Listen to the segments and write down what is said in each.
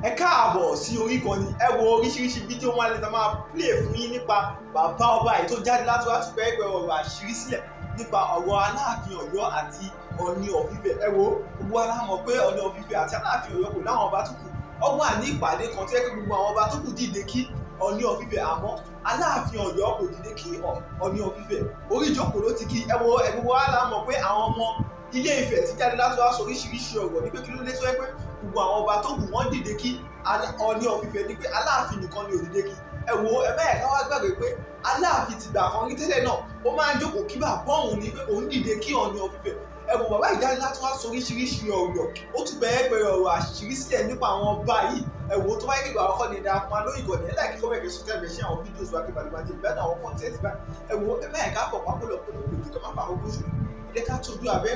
ẹ káàbọ̀ sí orí ìkànnì. Ẹ wo oríṣiríṣi fídíò wọn lẹ́ta máa play fún yín nípa bàbá ọba yìí tó jáde láti wá tún pẹ́ ọ̀rọ̀ àṣírí sílẹ̀ nípa ọ̀rọ̀ Aláàfin Ọ̀yọ́ àti Ọọ̀ni of Ifẹ̀. Ẹ wo gbogbo wa la mọ̀ pé Ọọ̀ni of Ifẹ̀ àti Aláàfin Ọ̀yọ́ kò láwọn ọba tó kù. Ọgbọ́n àní ìpàdé kan tí ẹ kí gbogbo àwọn ọba tó kù dìde kí Ọọ̀ni of Ifẹ̀, àmọ́ Aláàfin Ọ̀yọ́ kò dìde kí Ọọ̀ni of Ifẹ̀. Orí ìjókòó ló ti kí. Ẹ wo gbogbo wa la mọ̀ pé àwọn ọmọ Ilé Ifẹ̀ ti jáde láti wá sọ oríṣiríṣi ọ̀rọ̀ ní pé kí ló dé tó yẹ pé gbogbo àwọn ọba tó kù wọ́n dìde kí Ọọ̀ni of Ifẹ̀ ní pé Aláàfin nìkan ni ò dìde kí. Ẹ wo ẹ bẹ́ẹ̀ ká wá gbàgbé pé Aláàfin ti gbà kan rí tẹ́lẹ̀ náà ó máa ń jókòó kí bàbá òun ní pé òun dìde kí Ọọ̀ni of Ifẹ̀. Ẹ wo bàbá ìjáde láti wá sọ oríṣiríṣi ọ̀rọ̀, ó tún bẹ̀rẹ̀ pẹ̀rẹ̀ ọ̀rọ̀ àṣírí sílẹ̀ nípa àwọn ọba yìí. Ẹ wo tó bá yẹ kí ìgbà ọkọ ní darapọ̀ máa lóyìn ìkànnì ẹ̀ láì kí kọ́mẹ̀kì sọ tẹ́lẹ̀ ṣe àwọn fídíòs wa kí balùwàjẹ́ ìgbádùn àwọn kọ́ńtẹ́ẹ̀tì báyìí. Ẹ wo ẹ bẹ́ẹ̀ ká pọ̀ pápọ̀ lọ́pọ̀lọpọ̀ ètò kan má pa ogún ṣù ilé ká tójú abẹ́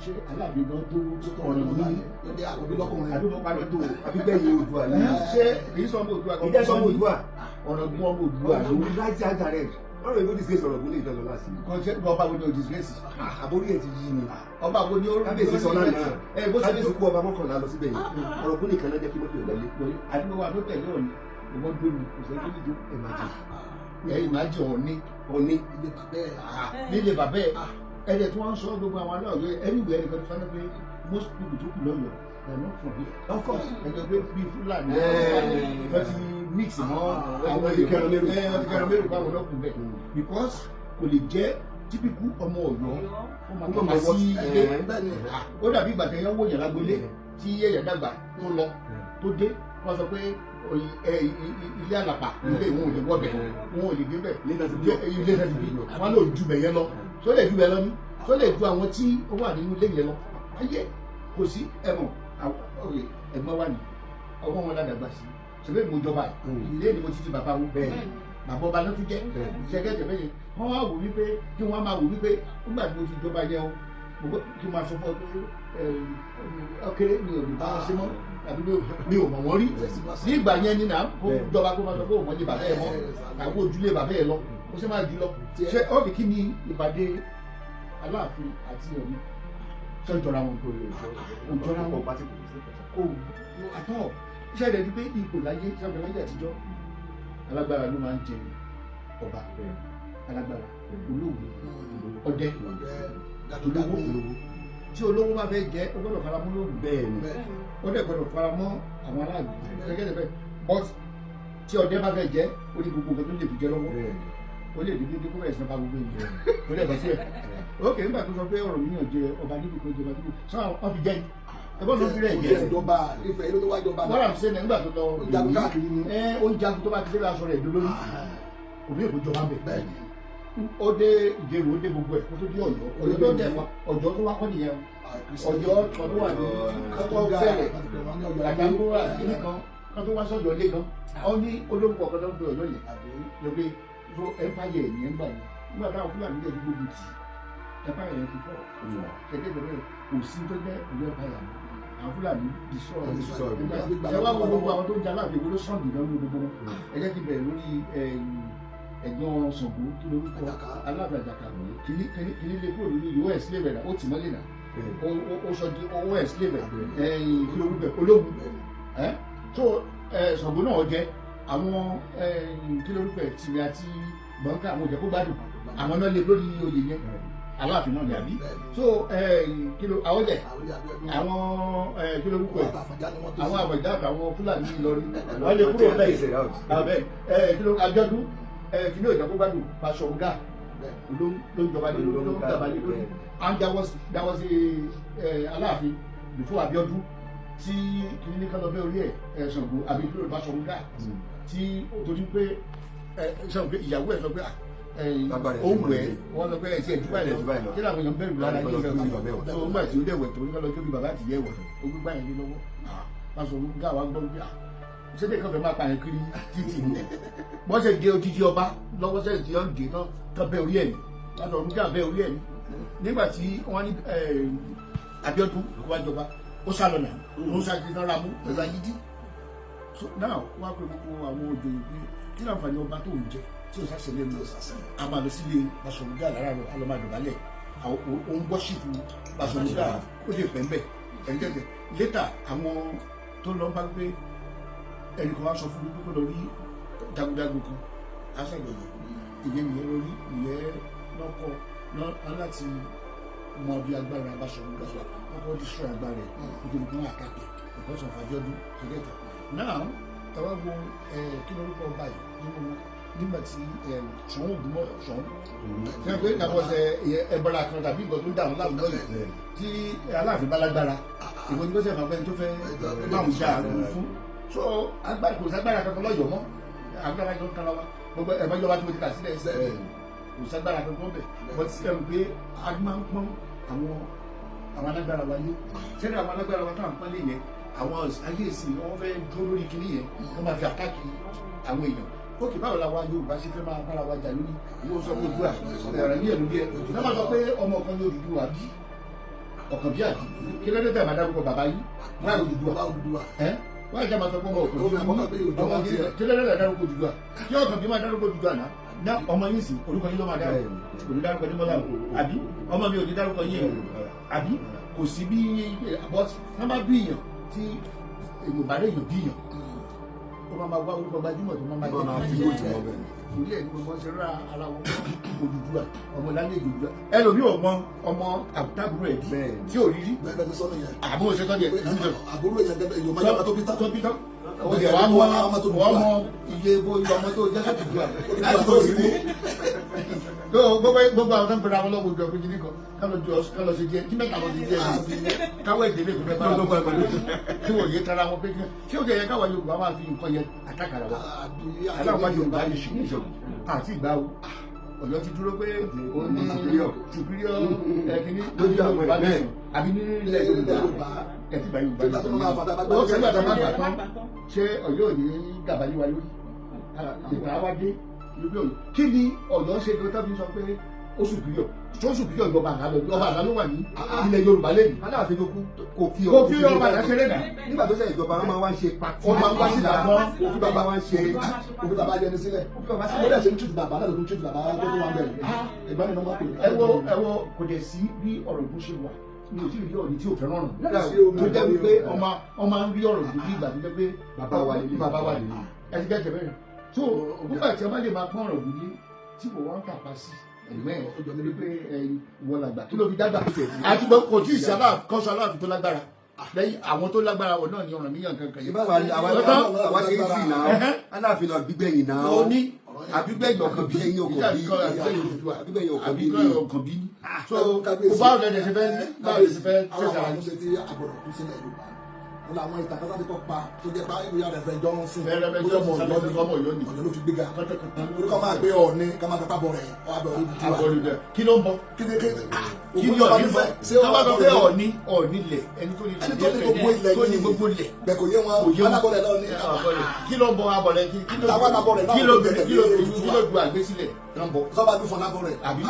ṣé Aláàfin gan tó ọ̀nà ní ọdẹ àkọ́bí lọ́kùnrin àbí wọ́n parí tó àbígbẹ́yẹ Oòduà ní ṣé kì í sọmọ Oòduà kì í sọmọ Oòduà ọ̀nà gun ọmọ Oòduà ló ń láti àjàrẹ̀ wọ́n rẹ̀ ló disgrace ọ̀rọ̀ gbólé ìjọba láti kọ́ ṣé ọba wo ni o disgrace àbórí ẹ̀ ti yí ni ọba wo ni ó kábíyèsí sọ náà ẹ bó ṣe ní sùkú ọba mọ́kànlá lọ síbẹ̀ yìí ọ̀rọ̀ gbólé kan náà jẹ́ kí wọ́n fi ọ̀dà lé àdúgbò wa ló tẹ̀lé Ọọ̀ni ìwọ́n dóni kò sẹ́ kí níjó ìmájì Ọọ̀ni nílé bàbá ẹ̀ ẹ̀jẹ̀ tí wọ́n ń sọ gbogbo àwọn aláwọ̀ anywhere ẹnìkan tó sọ́nà pé most people tó kù lọ́yọ̀ they are not from here. Of course ẹ̀jẹ̀ pé bíi Fúlàní wọ́n ti mix mọ́ àwọn ìkẹrànlérò báwọn lọ́kùn bẹ́ẹ̀ because kò lè jẹ́ típíkù ọmọ Ọ̀yọ́ ó máa sí ilé ó dàbí ìgbà tẹ̀yàn wò yàn lágbolé tí ẹ̀yà dàgbà tó lọ tó dé wọ́n sọ pé ilé àlàpà ilé ìwọ̀n ò lè wọ́ bẹ̀ wọn ò lè gbé bẹ̀ ilé náà ti bí wọn lò ju bẹ̀ yẹn lọ tó lè ju bẹ̀ lọ ní tó lè ju àwọn tí ó wà nínú ilé yẹn lọ ayé kò sí ẹ̀mọ̀ ẹ̀gbọ́n wà ní ọwọ́ wọn ládàgbà sí ṣẹlẹ̀ mo jọba ilé ni mo ti di bàbá wọn bẹ́ẹ̀ bàbá ọba ló tún jẹ́ ṣẹ́gẹ́tẹ̀ bẹ́ẹ̀ wọ́n wá wò wípé kí wọ́n máa wò wípé nígbà tí mo ti jọba yẹn o kí n máa sọ fún ọ pé ọkẹ́rẹ́ mi ò lè bá wọn ṣe mọ́ àbí mi ò mọ̀ wọ́n rí ní ìgbà yẹn ní náà kó jọba kó máa sọ pé òun ní bàbá ẹ̀ mọ́ àwọn ojúlé bàbá ẹ̀ lọ ó ṣe máa jù lọ ṣé ó fi kí ni ìpàdé Aláàfin àti Ọọ̀ni ṣé ó jọra wọn kò jọra wọn kò àtọ̀ iṣẹ́ rẹ̀ ni pé ipò láyé sábẹ́ láyé àtijọ́ alágbára ló máa ń jẹ ọba alágbára olóògbé ọdẹ olówó tí olówó bá fẹ́ jẹ́ ó gbọ́dọ̀ fara mọ́ lóògùn bẹ́ẹ̀ ni ó dẹ̀ gbọ́dọ̀ fara mọ́ àwọn aráàlú gẹ́gẹ́ bẹ́ẹ̀ but tí ọdẹ bá fẹ́ jẹ́ ó ní gbogbo nǹkan tó lè fi jẹ lọ́wọ́ ó lè dídí kó bẹ̀rẹ̀ sí bá gbogbo ènìyàn ó lè bá sí ẹ̀ ókè nígbà tó sọ pé ọ̀rọ̀ yíyan jẹ ọba níbi kan jọba níbi sọ wọn fi jẹ ẹgbọ́n tó fi rẹ̀ jẹ ìjọba Ifẹ̀ ló tó wá jọba wọ́n rà sí ẹ̀ nígbà tó lọ ó ń jagun tó bá ti dé aṣọ rẹ̀ dúró lórí òbí èkó jọba bẹ̀ ó dé Ìjẹ̀rò ó dé gbogbo ẹ̀ kó tó dé Ọ̀yọ́ tó wá kọ́ nìyẹn Ọ̀yọ́ tó wà ní kọ́kọ́ bẹ̀rẹ̀ àjàngórà nìkan kan tó wá sọ́dọ̀ lé gan ọ ní olórúkọ ọ̀kan tó ń pè Ọ̀yọ́ yẹn lópe fún empire yẹn gbà yẹn nígbà táwọn Fúlàní jẹ́ ti gbógun tì empire yẹn ti fọ́ ṣẹ́gẹ́ bẹ̀rẹ̀ kò sí tó jẹ́ Ọ̀yọ́ empire àwọn Fúlàní ẹ wá wo gbogbo àwọn tó ń jẹ Aláàfin ìwé ló sàn jù lọ́nà gbogbo wọn ẹ jẹ́ kí bẹ̀rẹ̀ lórí ẹ̀gbọ́n Ṣàngó kí lórúkọ Aláàfin Àjàká kìíní lè kúrò lórí ìwé ẹ̀sìlẹ̀bẹ̀ náà ó tì mọ́lẹ̀ náà ó sọ di owó ẹ̀sìlẹ̀bẹ̀ kí lórúkọ ológun tó Ṣàngó náà jẹ́ àwọn kí lórúkọ tìrì àti gbọ̀ǹkà àwọn òjẹ̀kú gbádùn àwọn náà lè lórí oyè yẹn Aláàfin náà ní àbí so àwọn jẹ àwọn kí lórúkọ àwọn àbọ̀já àwọn Fúlàní Ìlọrin wọ́n lè kúrò bẹ́ẹ̀ kí ló Àjọ̀dún kí ló ìjọba gbádùn Pàṣọ̀ǹgà ló ń jọba lé ló ń jọba lé lórí and there was Aláàfin before Abíọ́dún tí kìíní ní kálọ̀ bẹ́ orí ẹ̀ Ṣàngó àbí kí ló bá Ṣàngó tí ó torí pé Ṣàngó ìyàwó ẹ̀ sọ pé ohun ẹ̀ wọ́n sọ pé ẹ̀sìn ẹ̀dúbà ẹ̀ lọ kí làwọn èèyàn bẹ̀rù lára ní ìfẹ́ òun tó ń gbà tí ó dẹ̀wẹ̀ tó ní kálọ̀ tó bí bàbá àti ìyẹ́ wẹ̀ ó gbígbà yẹn lé lọ́wọ́ Ṣàngó gáwa gbọ́ wípé ṣẹ́dẹ̀ kan fẹ́ máa pààyàn kiri títì ní wọ́n ṣe gé odidi ọba lọ́wọ́ sẹ́yìn tí wọ́n ń gé tán bẹ́ orí ẹ̀ ní láti ọ̀run ká bẹ́ orí ẹ̀ ní nígbà tí wọ́n ní Abíọ́dún wá jọba ó sá lọ́nà ó sá ti nára mú pẹ̀lú ayídí náà wá pé gbogbo àwọn òjòyè pé kí náà fàní ọba tó ń jẹ tí ó sáṣẹ lẹ́nu a máa lọ sílé Pàṣọ̀ǹgà lára rẹ̀ alọ́mọdọ̀bálẹ̀ òun gbọ́ṣìpù Pàṣọ̀ǹgà ó lè pẹ́ ń bẹ̀ ẹ̀ńdẹ̀gbẹ̀ létà àwọn tó lọ bá gbé ẹnì kan wá sọ fún mi pé kó lọ rí jagunjagun kan aṣàgbẹ̀yẹ ìyẹn nìyẹn lórí ìyẹn lọ́kọ̀ náà láti mọ bí agbára Abáṣọ̀run lọ́wọ́ wọ́n kọ́ dísọ̀ agbára ẹ̀ nítorí pé wọ́n àkàkẹ́ ìkọ́sọ̀ Fàjọ́dún kẹ́kẹ́kẹ́ náà tàwa wo kí lórúkọ ọba yìí nínú wọn nígbà tí Ṣọ̀ún Ògúnmọ́ Ṣọ̀ún ṣe pé ìdàpọ̀ ẹ̀bọ̀ra kan tàbí ìgbọ̀ tó ń dàrún láwùjọ yìí tí Aláàfin bá lágbára ìwọ ni ó ṣe máa fẹ́ tó fẹ́ máàmù ṣe àrùn fún so kò ságbára kankan lọ́yọ̀ọ́ mọ́ agbára yóò kára wa gbogbo ẹ̀fọ́ ìjọba tí mo ti kà sílẹ̀ ṣẹ́ kò ságbára kankan bẹ̀ bọ́ ti sẹ́nu pé a máa ń pọ́n àwọn alágbára wa yé sẹ́ni àwọn alágbára wa táwọn pọ́n lé yẹn àwọn ayé ìsìn wọ́n fẹ́ dúró lórí kinní yẹn wọ́n máa fi àtàkì àwọn èèyàn ókè báwo la wa Yorùbá ṣe fẹ́ máa bára wa jà lórí ìwọ sọ pé Oòduà ẹ̀rọ ní ẹ̀lú díẹ̀ náà máa sọ pé ọmọ kan ní Odùduwà bí ọ̀kan bí àbí kí lóde tẹ̀ máa dárúkọ bàbá yìí wọ́n á Odùduwà wọ́n á jẹ́ máa sọ pé ọmọ ọ̀kan kí lóde tẹ̀ dárúkọ Odùduwà kí ọ̀kan bí máa dárúkọ Odùduwà náà ná ọmọ yín sì orúkọ yín ló máa dárúkọ òní dárúkọ ní mọ́lá àbí ọmọ mi ò ní dárúkọ yín àbí kò sí bí wọ́n bá bí èèyàn tí èèyàn bá rẹ̀ yàn bí èèyàn ó máa wá orúkọ gbajúmọ̀ tó máa jẹ́ fi owó ìjọba bẹ̀rẹ̀ torí ẹ̀ ní gbogbo ṣe rá ara wọn Odùduwà ọmọ lálẹ́ Odùduwà ẹlòmíì ò mọ ọmọ àbúrò ẹ̀ tí ò rí rí àbúrò ṣe tọ́jú ẹ̀ àbúrò yẹn gẹ́gẹ́ èèyàn máa yára tó bí tán ó jẹ́ wàá mọ iye ebo ọmọ tó jẹ́ Odùduwà láti tó rí rí gbogbo àwọn tó ń pera wọn lọ́wọ́ ìjọba ìjìnlẹ̀ kan kálọ̀ ṣe jẹ́ kí mẹ́ta lọ sí jẹ́ káwọ́ ìdílé kò fẹ́ bá wọn tí wọ́n yé tara wọn pé kí ó jẹ́ yẹ káwọn Yorùbá máa fi nǹkan yẹn àtàkàrà wa aláwọ̀ máa Yorùbá yìí ṣùgbọ́n ìṣòro àti ìgbà wo Ọ̀yọ́ ti dúró pé ó ní superior ẹ̀kíní lójú àwọn Yorùbá bẹ́ẹ̀ àbí ní ilẹ̀ Yorùbá ẹ̀tí ìgbà Yorùbá ó kẹ́gbà tó máa gbà tán ṣé Ọ̀yọ́ ò ní gàbáyé wa lórí ìgbà wa dé kí ni Ọ̀yọ́ ṣe tó tẹ́bí sọ pé ó superior tó superior ìjọba àná ló wà ní ilẹ̀ Yorùbá lẹ́yìn Aláàfin tó kò fi ọba àná ṣeré náà nígbà tó ṣe ìjọba wọn máa wá ń ṣe pàtí wọn máa ń wá sí ìdáná òfin bàbá wa ń ṣe òfin bàbá jẹni sílẹ̀ ó dẹ̀ ṣe ń tútù bàbá náà ló ń tútù bàbá tó tó wà ń bẹ̀rẹ̀ ìgbà nínú wọn pè é. ẹ wo kò dẹ̀ sí bí ọ̀rọ̀ ìbú ṣe wà ní ojú ìrí ọ̀rọ̀ tí ò fẹ́ràn rùn tó jẹ́ wípé ọmọ ń rí ọ̀rọ̀ ìbú bí ìgbà tó jẹ́ pé bàbá wà nílé ẹ ti gẹ́gẹ́ bẹ́ẹ̀ so nígbà tí a bá lè máa pọ́n ọ̀rọ̀ ìbú tí kò wá ń kàpá sí ẹ̀mẹ́ ọjọ́ níbi pé wọ́n lágbà kí ló fi dágbà àti kò tí ì sí kọ́sọ Aláàfin tó lágbára lẹ́yìn àwọn tó lágbára wọn náà ni ọ̀ràn níyàn kankan yìí. àwa ṣe é sì náà Aláàfin náà gbígbẹ̀yìn náà ó ní àbígbẹ̀yìn ọkàn bí ẹ̀yìn ọkàn bí àbígbẹ̀yìn ọkàn bí so báwo lẹ́dẹ̀ ṣe fẹ́ tẹ̀sán àwọn àmúṣe tí àgbọ̀dọ̀ kú sílẹ̀ Yorùbá wọn làwọn ìtàn kan láti kọ́ pa tó jẹ́ pé ìwé àrẹ̀fẹ̀ jọ ń sìn ọmọ Ọ̀yọ́ ni Ọ̀yọ́ ló fi gbéga orúkọ máa gbé Ọọ̀ni ká máa fipá bọ̀ rẹ̀ ọ̀bẹ̀ Odùduwà kí ló ń bọ kí ni Ọọ̀ni fẹ́ sábà tó fẹ́ Ọọ̀ni lẹ̀ ẹni tó ní gbogbo ilẹ̀ bẹ́ẹ̀ kò yé wọn alábọ̀rẹ̀ lọ ní kí ló ń bọ abọ̀rẹ̀ kí ló du àgbésílẹ̀ ló ń bọ sọ́ba ló fọ́n lábọ̀rẹ̀ àbí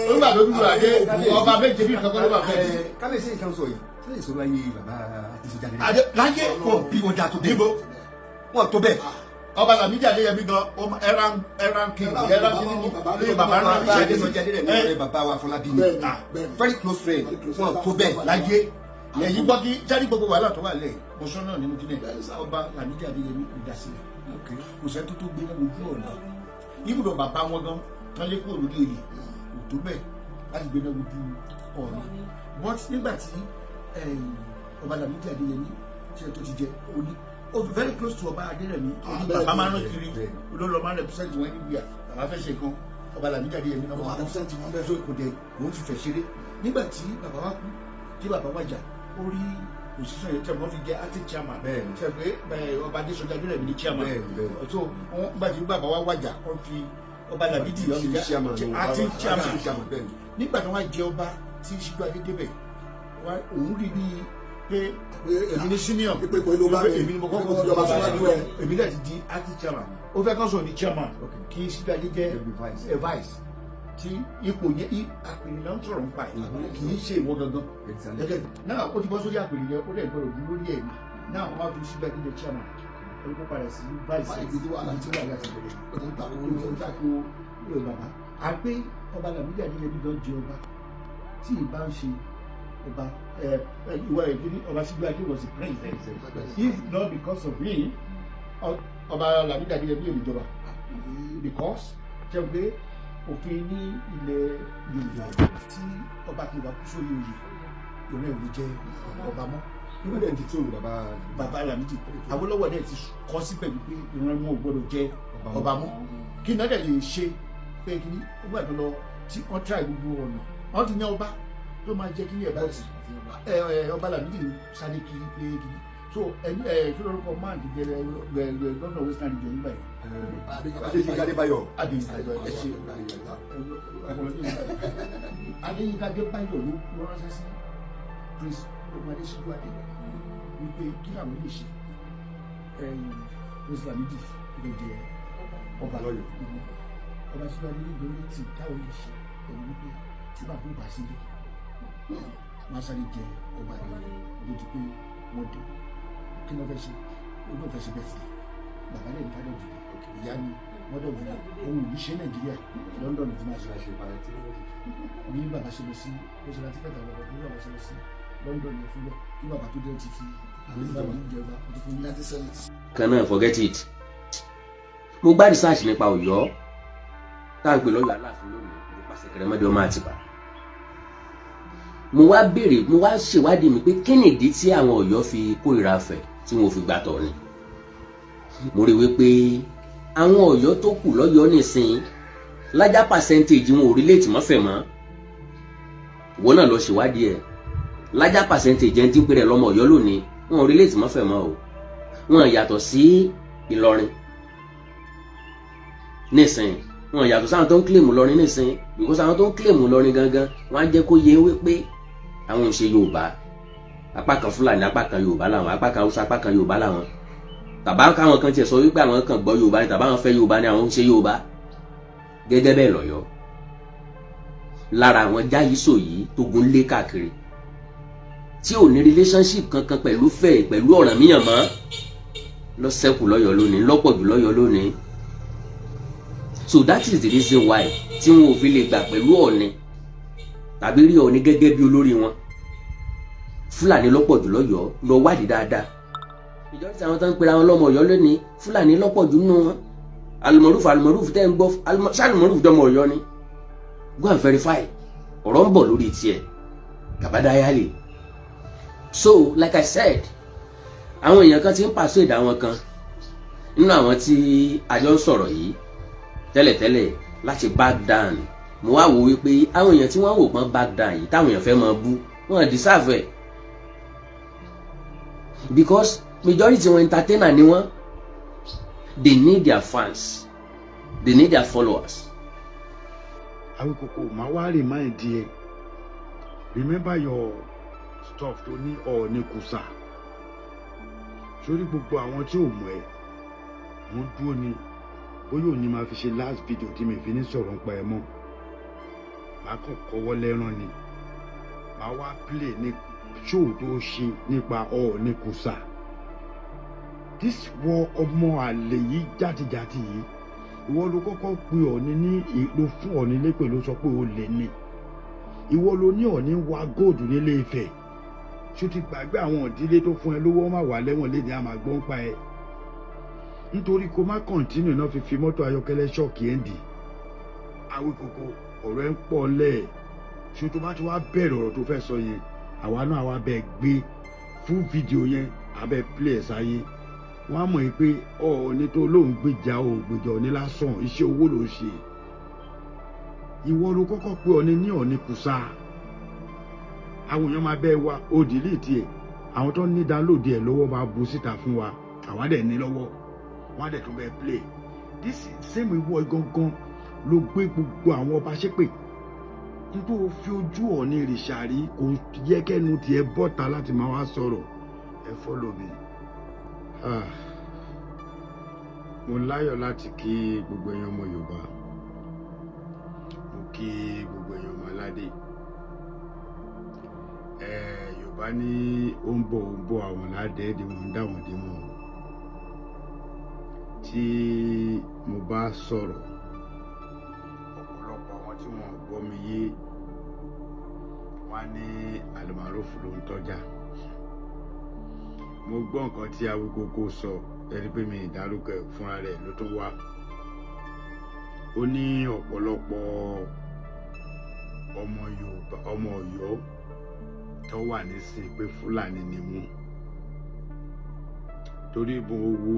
nígbà tó dúró àdé ọba méje bí nǹkan kan ló bá fẹ́ kábíyèsí ìkan sọ yìí sẹ́yìn ìṣòro ayé bàbá àti ìṣèjáde láyé wọn bí wọn dà tó bẹ́ẹ̀ wọn tó bẹ́ẹ̀ ọba Lámìdí Adéyẹmí gan ẹran kìíní ní bàbá náà ìṣèjáde rẹ̀ ní bàbá wa Fọlábí ni very close friend wọn tó bẹ́ẹ̀ láyé ẹ̀yin gbọ́ kí jáde gbogbo wàhálà tó wà lẹ̀ mọ̀ṣọ́ náà nínú kílẹ̀ ọba Lámìdí Adéyẹmí ìdásílẹ̀ kò sẹ́ tó gbé ojú ọ̀nà ibùdó bàbá wọn gan tán lé kúrò lórí oyè kò tó bẹ́ẹ̀ láti gbé náà ojú ọ̀nà but nígbà tí ọba Lámìdí Adéyẹmí tí ẹ tó ti jẹ Ooni ó very close to ọba Adérẹ̀mí bàbá máa ń rán kiri olóòlò máa ń represent wọn níbi bàbá fẹ́ ṣe kan ọba Lámìdí Adéyẹmí náà máa represent wọn bẹ́ẹ̀ sóò kò dé òun fi fẹ́ ṣeré nígbà tí bàbá wa kú tí bàbá wájà ó rí òṣìṣẹ́ yẹn tẹ̀ wọ́n fi jẹ́ acting chairman ṣe pé ọba Adéṣọlá Adérẹ̀mí ní chairman so nígbà tí bàbá wa wájà wọ́n fi ọba Lámìdí acting chairman nígbà tí wọ́n jẹ ọba tí Síjú Adé débẹ̀ òun rí bíi pé èmi ní senior èmi ní mo kọ́kọ́ sọ ọba síwájú ẹ̀ èmi náà ti di acting chairman ó fẹ́ kọ́ sọ ní chairman kí Síjú Adé jẹ́ vice tí ipò yẹn àpèrè náà ń sọ̀rọ̀ nípa ẹ̀ kì í ṣe ìwọ gangan gẹ́gẹ́ náà ó ti bọ́ sórí àpèrè yẹn ó lè gbọ́dọ̀ dúró lórí ẹ̀mí náà wọ́n á fi Síjú Adé jẹ́ chairman ó kó padà sí vice ibi tí wà láti bẹ̀rẹ̀ ó ti ń tako bàbá àgbé ọba Lámìdí Adéyẹmí gan jẹ ọba tí ì bá ń ṣe Ọba Sígbàdé was the president. If not because of me, Ọba Lamidi Adéyẹmí olùjọba, because ṣe pé òfin ní ilẹ̀ Yorùbá tí ọba kì í bá kú sórí oyè ìrìn òní jẹ́ ọba mọ́. Nígbà tí tí òun bàbá Lamidi Awólọ́wọ̀ dẹ̀ ti kọ́ síbẹ̀ wípé ìran wọn ò gbọ́dọ̀ jẹ́ ọba mọ́. Kí náà dẹ̀ lè ṣe pé kí ni ó gbàgbọ́ lọ tí wọ́n tíra gbogbo ọ̀nà wọ́n ti ní ọba tó máa jẹ́ kí ní ẹ̀bá sí ọba Lamidi sáré kiri pé kí ni so kí lórúkọ máa ń dìde lọ́nà western region nígbà yìí. Adébáyọ̀. Adéyínká Adébáyọ̀ ló ránṣẹ́ sí Prince Adéṣíwájú wípé kí làwọn lè ṣe Prince Lamidi ló jẹ ọba lọ́yọ̀. Ọba Síwájú ní ìdórí tí táwọn lè ṣe ẹni wípé tí bàbá ò bá sílé máa sáré jẹ ọba rẹ̀ lójú pé wọ́n dé kí wọ́n fẹ́ ṣe ó fẹ́ ṣe bẹ́ẹ̀ sí bàbá lẹ́nu fádọ́ jù ìyá ni mọ́dọ̀ jù ohun ìlú ṣe Nàìjíríà London ti máa ṣe ní bàbá ṣe lọ sí ó ṣe láti kẹta lọ́wọ́ ní bàbá ṣe lọ sí London ní fúnlẹ̀ ní bàbá tó dé ti fi bàbá ìjọba ó ti fún ní láti sẹ́lẹ̀. Can I forget it? Mo gbá research nípa Ọ̀yọ́ tá à ń pè lọ́yọ̀ Aláàfin lónìí nípasẹ̀ Kẹrẹmọdé ọmọ Àtìbà. Mo wá ṣèwádìí mi pé kí nìdí tí àwọn Ọ̀yọ́ fi kórìíra Ifẹ̀ tí wọn ò fi gbà tọ̀ ni. Mo rí wípé àwọn Ọ̀yọ́ tó kù lọ́yọ́ nìsín lájà percentage wọn ò relate mọ́fẹ̀ mọ́. Ìwọ náà lọ ṣèwádìí ẹ̀ lájà percentage ẹni tí ń pè rẹ̀ lọ́mọ Ọ̀yọ́ lónìí wọn ò relate mọ́fẹ̀ mọ́ o. Wọn yàtọ̀ sí Ìlọrin nísìn, wọn yàtọ̀ sáwọn tó ń claim Ìlọrin nísìn, because àwọn tó ń claim Ìlọrin gangan wọn á jẹ́ kó yé wípé àwọn ò ṣe Yorùbá, apá kan Fúlàní apá kan Yorùbá làwọn, apá kan Haúsá apá kan Yorùbá làwọn. Tàbá káwọn kan tiẹ̀ sọ wípé àwọn kan gbọ́ Yorùbá ni tàbá àwọn fẹ́ Yorùbá ni àwọn ń ṣe Yorùbá. Gẹ́gẹ́ bẹ́ẹ̀ lọ́yọ́ lára àwọn jáyísò yìí tó gun lé káàkiri tí ò ní relationship kankan pẹ̀lú Ifẹ̀ pẹ̀lú Ọ̀rànmíyàn mọ́ lọ ṣẹ́kù lọ́yọ́ lónìí, lọ́pọ̀ jù lọ́yọ́ lónìí. So that is the reason why tí wọn ò fi lè gbà pẹ̀lú Ọọ̀ni tàbí rí Ọọ̀ni gẹ́gẹ́ bí olórí wọn. Fúlàní lọ́pọ̀ jù lọ́yọ́ lọ wádìí dáadáa. Ìjọba tí àwọn tó ń pera wọn lọ́mọ Ọ̀yọ́ lónìí Fúlàní lọ́pọ̀ jù nínú wọn. Alùmọ̀rúfù tẹ́ ń gbọ́ ṣàlùmọ̀rúfù dọ́mọ Ọ̀yọ́ ni. Go and verify. Ọ̀rọ̀ ń bọ̀ lórí tiẹ̀ Gàbádáyálè. So like I said, àwọn èèyàn kan ti ń persuade àwọn kan nínú àwọn tí àjọ ń sọ̀rọ̀ yìí tẹ́lẹ̀tẹ́lẹ̀ láti back down. Mo wá wò wípé àwọn èèyàn tí wọ́n wò pọ́n back down yìí táwọn èèyàn fẹ́ máa bú wọn deserve ẹ̀, because majority wọn entertainer ni wọ́n. They need their fans, they need their followers. Àwọn kòkò máa wá remind ẹ, remember your stuff tó ní Ọọ̀ni kùsà. Sórí gbogbo àwọn tí ò mọ̀ ẹ́ wọ́n dúró ni bóyá òní máa fi ṣe last video tí mi fi ní sọ̀rọ̀ ń pa ẹ mọ́. Màá kàn kọ́wọ́ lẹ́rán ni màá wá play ní show tó ṣe nípa Ọọ̀ni kùsà. This wọ ọmọ àlè yìí játijàti yìí, ìwọ ló kọ́kọ́ pe Ọọ̀ni ní ló fún Ọọ̀ni lépè ló sọ pé ó lè ní. Ìwọ ló ní Ọọ̀ni wa góòdù nílé Ifẹ̀. Ṣó ti gbàgbé àwọn ìdílé tó fún ẹ lówó má wà lẹ́wọ̀n léde àmà gbọ́n pa ẹ. Nítorí kó má kọ̀ntínú náà fi mọ́tò ayọ́kẹ́lẹ́ ṣọ́ọ̀kì ẹ̀ ń dì. Àwọn kòkó ọ̀rọ̀ ẹ̀ ń pọ̀ lẹ̀. Ṣó tó bá ti wá bẹ̀rẹ̀ ọ̀rọ̀ tó fẹ́ sọ yẹn, àwa náà wá bẹ̀ gbé fún fídíò yẹn abẹ́ play ẹ̀ sáyé. Wọ́n á mọ̀ pé Ọọ̀ni tó lóun gbèjà ògbèjà Ọọ̀ni lásán iṣẹ́ owó ló ṣe. Ìwọ ló kọ́kọ́ pé Ọọ̀ni ní Ọọ̀ni kùsà. Àwọn èèyàn máa bẹ́ẹ̀ wá ó delete ẹ̀, àwọn tó ní download ẹ̀ lọ́wọ́ máa bu síta fún wa, àwa dẹ̀ ní lọ́wọ́, wọ́n á dẹ̀ tún bẹ́ẹ̀ play. This same ìwọ gangan ló gbé gbogbo àwọn ọba ṣépè. Nítorí o fi ojú Ọọ̀ni rìṣà rí kò yẹ kẹ́nu tiẹ̀ bọ́ta láti máa wá sọ̀rọ̀. Ẹ follow me. Mo láyọ̀ láti kí gbogbo èèyàn ọmọ Yorùbá, mo kí gbogbo èèyàn ọmọ aládé. Yorùbá ní ó ń bọ̀ àwọn ládẹ́ẹ̀dẹ̀ wọn ń dá wọn dé mọ́. Tí mo bá sọ̀rọ̀ ọ̀pọ̀lọpọ̀ àwọn tí wọ́n gbọ́ mi yé wọ́n ní Almaroof ló ń tọ́jà. Mo gbọ́ nǹkan tí Awíkókó sọ ẹni pé mi ìdárúkọ fúnra rẹ̀ ló tún wá. Ó ní ọ̀pọ̀lọpọ̀ ọmọ Yorùbá ọmọ Ọ̀yọ́ tó wà nísìnyí pé Fúlàní ni wọ́n. Torí mo wo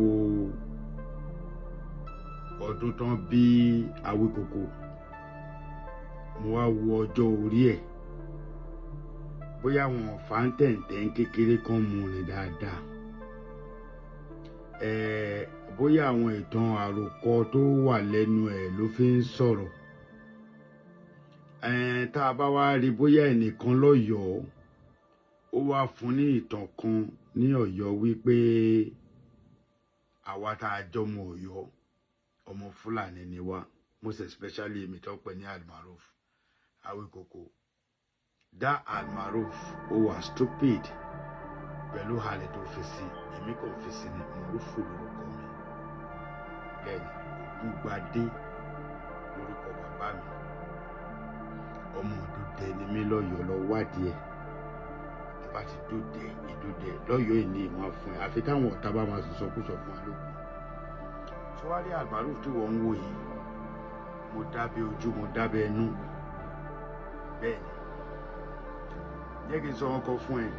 ọdún tán bí Awíkókó, mo wá wo ọjọ́ orí ẹ̀, bóyá wọn fàǹtẹ̀ǹtẹ̀ kékeré kan mú ni dáadáa. Bóyá àwọn ìtàn àròkọ tó wà lẹ́nu ẹ̀ ló fi ń sọ̀rọ̀. Tá a bá wá rí bóyá ẹnìkan lọ́yọ̀ọ́ ó wá fún ní ìtàn kan ní Ọ̀yọ́ wípé àwa tá a jọmọ Ọ̀yọ́ ọmọ Fúlàní ni wá, most especially èmi tó pè ní Almaroof Awíkókó. That Almaroof ó wà stupid pẹ̀lú halẹ̀ tó fi sí, èmi kò fi sí ní Mọ̀rúfù lórúkọ mi. Bẹ́ẹ̀ni, Ògúngbadé lórúkọ bàbá mi. Ọmọ Ìdúdẹ ni mí lọ́yọ̀ọ́, lọ wádìí ẹ̀. Tí bá ti dúdẹ Ìdúdẹ lọ́yọ̀ọ́ ìní ìwọ̀n fún ẹ, àfi táwọn ọ̀tá bá máa sọ̀sọ̀kúsọ fún ẹ lókun. Ṣọwárí Almaroof tí wọ́n ń wò yìí, mo dábẹ́ ojú, mo dábẹ́ ẹnu. Bẹ́ẹ̀ni, jẹ́ kí n sọ wọn kan fún ẹ.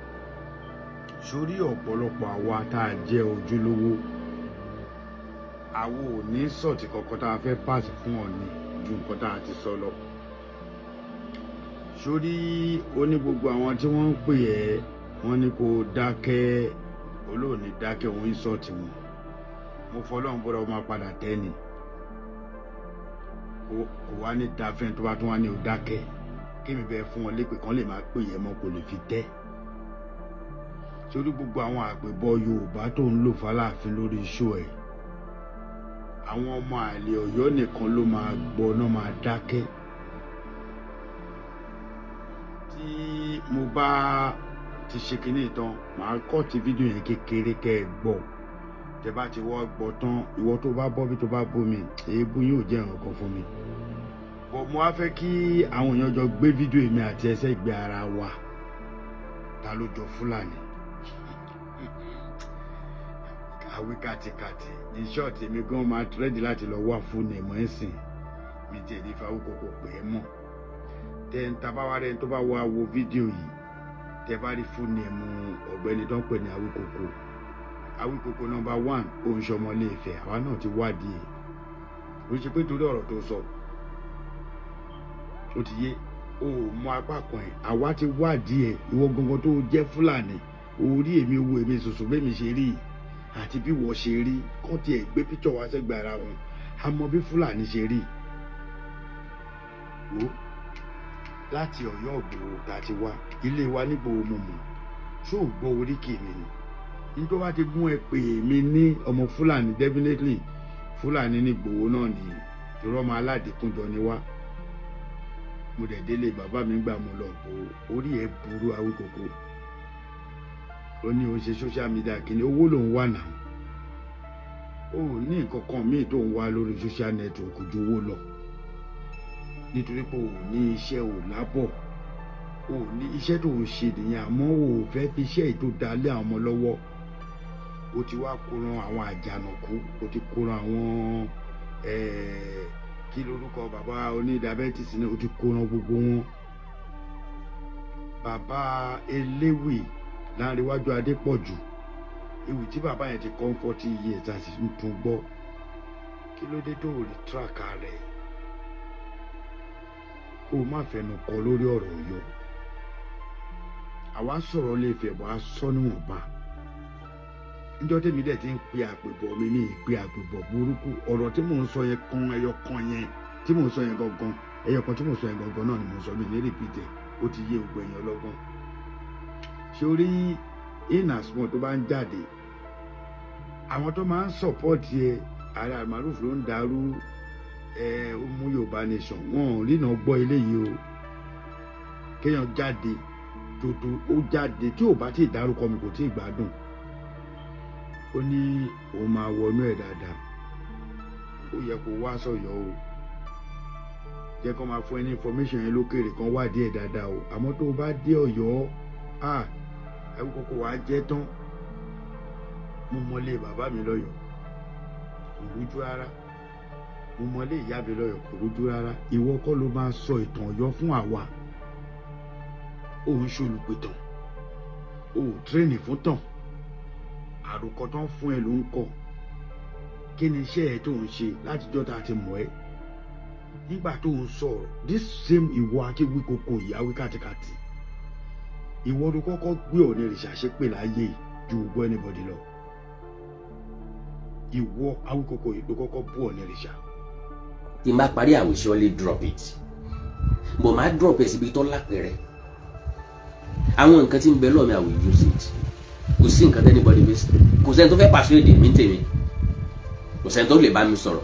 Sórí ọ̀pọ̀lọpọ̀ àwa tá a jẹ́ ojúlówó, àwo ò ní sọ̀tì kankan tá a fẹ́ pàṣẹ fún Ọọ̀ni ju nǹkan tá a ti sọ lọ. Sórí ó ní gbogbo àwọn tí wọ́n ń pè ẹ́, wọ́n ní kó dákẹ́, olóòní dákẹ́, òun ń sọ̀tì wọn. Mo fọlọ́run bọ́ra ó máa padà tẹ́ ni. Kò wá ní dáfẹ́ tó bá tún wá ní o dákẹ́. Kí mi bẹ́ẹ̀ fún wọn lépè kan lè máa pè yẹ mọ́ kò lè fi tẹ́. Sórí gbogbo àwọn àpèbọ Yorùbá tó ń lò f'Aláàfin lórí iṣó ẹ̀, àwọn ọmọ àlè Ọ̀yọ́ nìkan ló máa gbọ́ náà máa dákẹ́. Tí mo bá ti ṣe kinní tán, màá kọ́ ti fídíò yẹn kékeré kẹ́ ẹ gbọ́. Tẹ́ bá ti wọ́ gbọ́ tán, ìwọ tó bá bọ́ bí tó bá bómi, èébú yóò jẹ́ nǹkan fún mi. Bọ̀ mo wá fẹ́ kí àwọn èèyàn jọ gbé fídíò èmi àti ẹsẹ̀ gbé ara wa. Ta ló jọ Fúlàní? Àwí kàtìkàtì. In short, èmi gan máa tẹ́rẹ́dì láti lọ wá fún ẹ̀mọ́ ẹ̀sìn. Mi tiẹ̀ ní Awíkókó pè é mọ̀. Tẹ́ bá wá rẹ̀ tó bá wá wo fídíò yìí, tẹ́ bá rí fún ẹ̀mú ọ̀gbẹ́ni tó ń pè ní Awíkókó. Awíkókó number 1, òun ṣọmọ Ilé Ifẹ̀, àwa náà ti wádìí ẹ̀. Ó ṣe pé torí ọ̀rọ̀ tó sọ, ó ti yé, o mọ apá kan ẹ̀, àwa ti wádìí ẹ̀, ìwọ gangan tó jẹ́ Fúlàní, orí èmi wo èmi sòsò bẹ́ẹ̀ mi ṣe rí àti bí wọ́n ṣe rí, kán tiẹ̀ gbé píṣọ̀ wá sẹ́gbẹ̀ẹ́ ara wọn, a mọ bí Fúlàní ṣe rí. Wo láti Ọ̀yọ́ Ìgbòho tá a ti wá, ilé wa nígbòho mo mọ̀, ṣó ò gbọ́ oríkì mi ni? Nítorí wá ti gún ẹ pè mí ní ọmọ Fúlàní, definitely Fúlàní ní Ìgbòho náà nìyí, torí ọmọ aládìkúnjọ ni wá. Mo dẹ̀ délé bàbá mi gbà mo lọ bò, orí ẹ̀ burú Awíkókó. Ó ní o ṣe social media kìíní, owó ló ń wà náà. Ó ní nǹkan kan míì tó ń wá lórí social network ju owó lọ. Nítorí pé o ní iṣẹ́, o lábọ̀, o ní iṣẹ́ tó ń ṣe nìyẹn, àmọ́ o fẹ́ fi iṣẹ́ ètò dalé àwọn ọmọ lọ́wọ́. O ti wá kóran àwọn àjànàkú, o ti kóran àwọn kí lorúkọ bàbá oní diabetes ní, o ti kóran gbogbo wọn. Bàbá eléwì Láńrewájú Adépọ̀jù, ewì tí bàbá yẹn ti kọ́ 40 years àti tún gbọ́. Kí ló dé tó rí tíráàkà rẹ̀? Kó o má fẹnu kọ lórí ọ̀rọ̀ Ọ̀yọ́. Àwa sọ̀rọ̀ Ilé Ifẹ̀ bọ̀, a sọ níwọ̀nba. Níjọ́ tèmi dẹ̀ ti ń pe àpèbọ̀ mi ní ìpè àpèbọ̀ burúkú. Ọ̀rọ̀ tí mò ń sọ yẹn kan ẹyọ kan yẹn, tí mò ń sọ yẹn gangan, ẹyọ kan tí mò ń sọ yẹn gangan náà ni mò ń sọ, mi ní rìpítẹ̀. Ó ti yé gbogbo èèyàn lọ́gbọ́n. Ṣé o rí in as much tó bá ń jáde, àwọn tó máa ń support yẹ, ààrẹ Almaroof ló ń darú ó mú Yorùbá nation, wọn ò rí náà gbọ́ eléyìí o. Kéèyàn jáde dodo, ó jáde tí ò bá tí ì dárúkọ mi kò tí ì gbádùn. Ó ní òun máa wọnú ẹ̀ dáadáa, ó yẹ kó wá sọ̀yọ́ o. jẹ́ kó máa fún ẹ ní information yẹn lókèrè kan wá díẹ̀ dáadáa o àmọ́ tó o bá dé Ọ̀yọ́ Awíkókó wàá jẹ́ tán. Mo mọlé bàbá mi lọ́yọ̀ọ́ kò rújú rárá, mo mọlé ìyá mi lọ́yọ̀ọ́ kò rújú rárá. Ìwọ kọ́ ló máa sọ ìtàn Ọ̀yọ́ fún àwa. Ó ń ṣolùpẹ̀tàn, ó tírèènì fún tàn, àròkọ tán fún ẹ ló ń kọ. Kí ni iṣẹ́ ẹ tó ń ṣe látijọ́ tá a ti mọ̀ ẹ́? Nígbà tó ń sọ̀rọ̀ this same ìwọ Awíkókó ìyáwí kàtìkàtì, ìwọ ló kọ́kọ́ gbé Ọ̀nìrìṣà ṣépè láyé ju gbogbo anybody lọ. Ìwọ Awíkókó yìí ló kọ́kọ́ bú Ọ̀nìrìṣà. Tí n bá parí I will surely drop it, but máa drop ẹ̀ síbi tó lápẹ̀rẹ̀. Àwọn nǹkan tí ń bẹ lọ́ọ̀ mi I will use it. Kò sí nǹkan tẹ́ anybody bí kò sẹ́ni tó fẹ́ persuade mi tèmi, kò sẹ́ni tó lè bá mi sọ̀rọ̀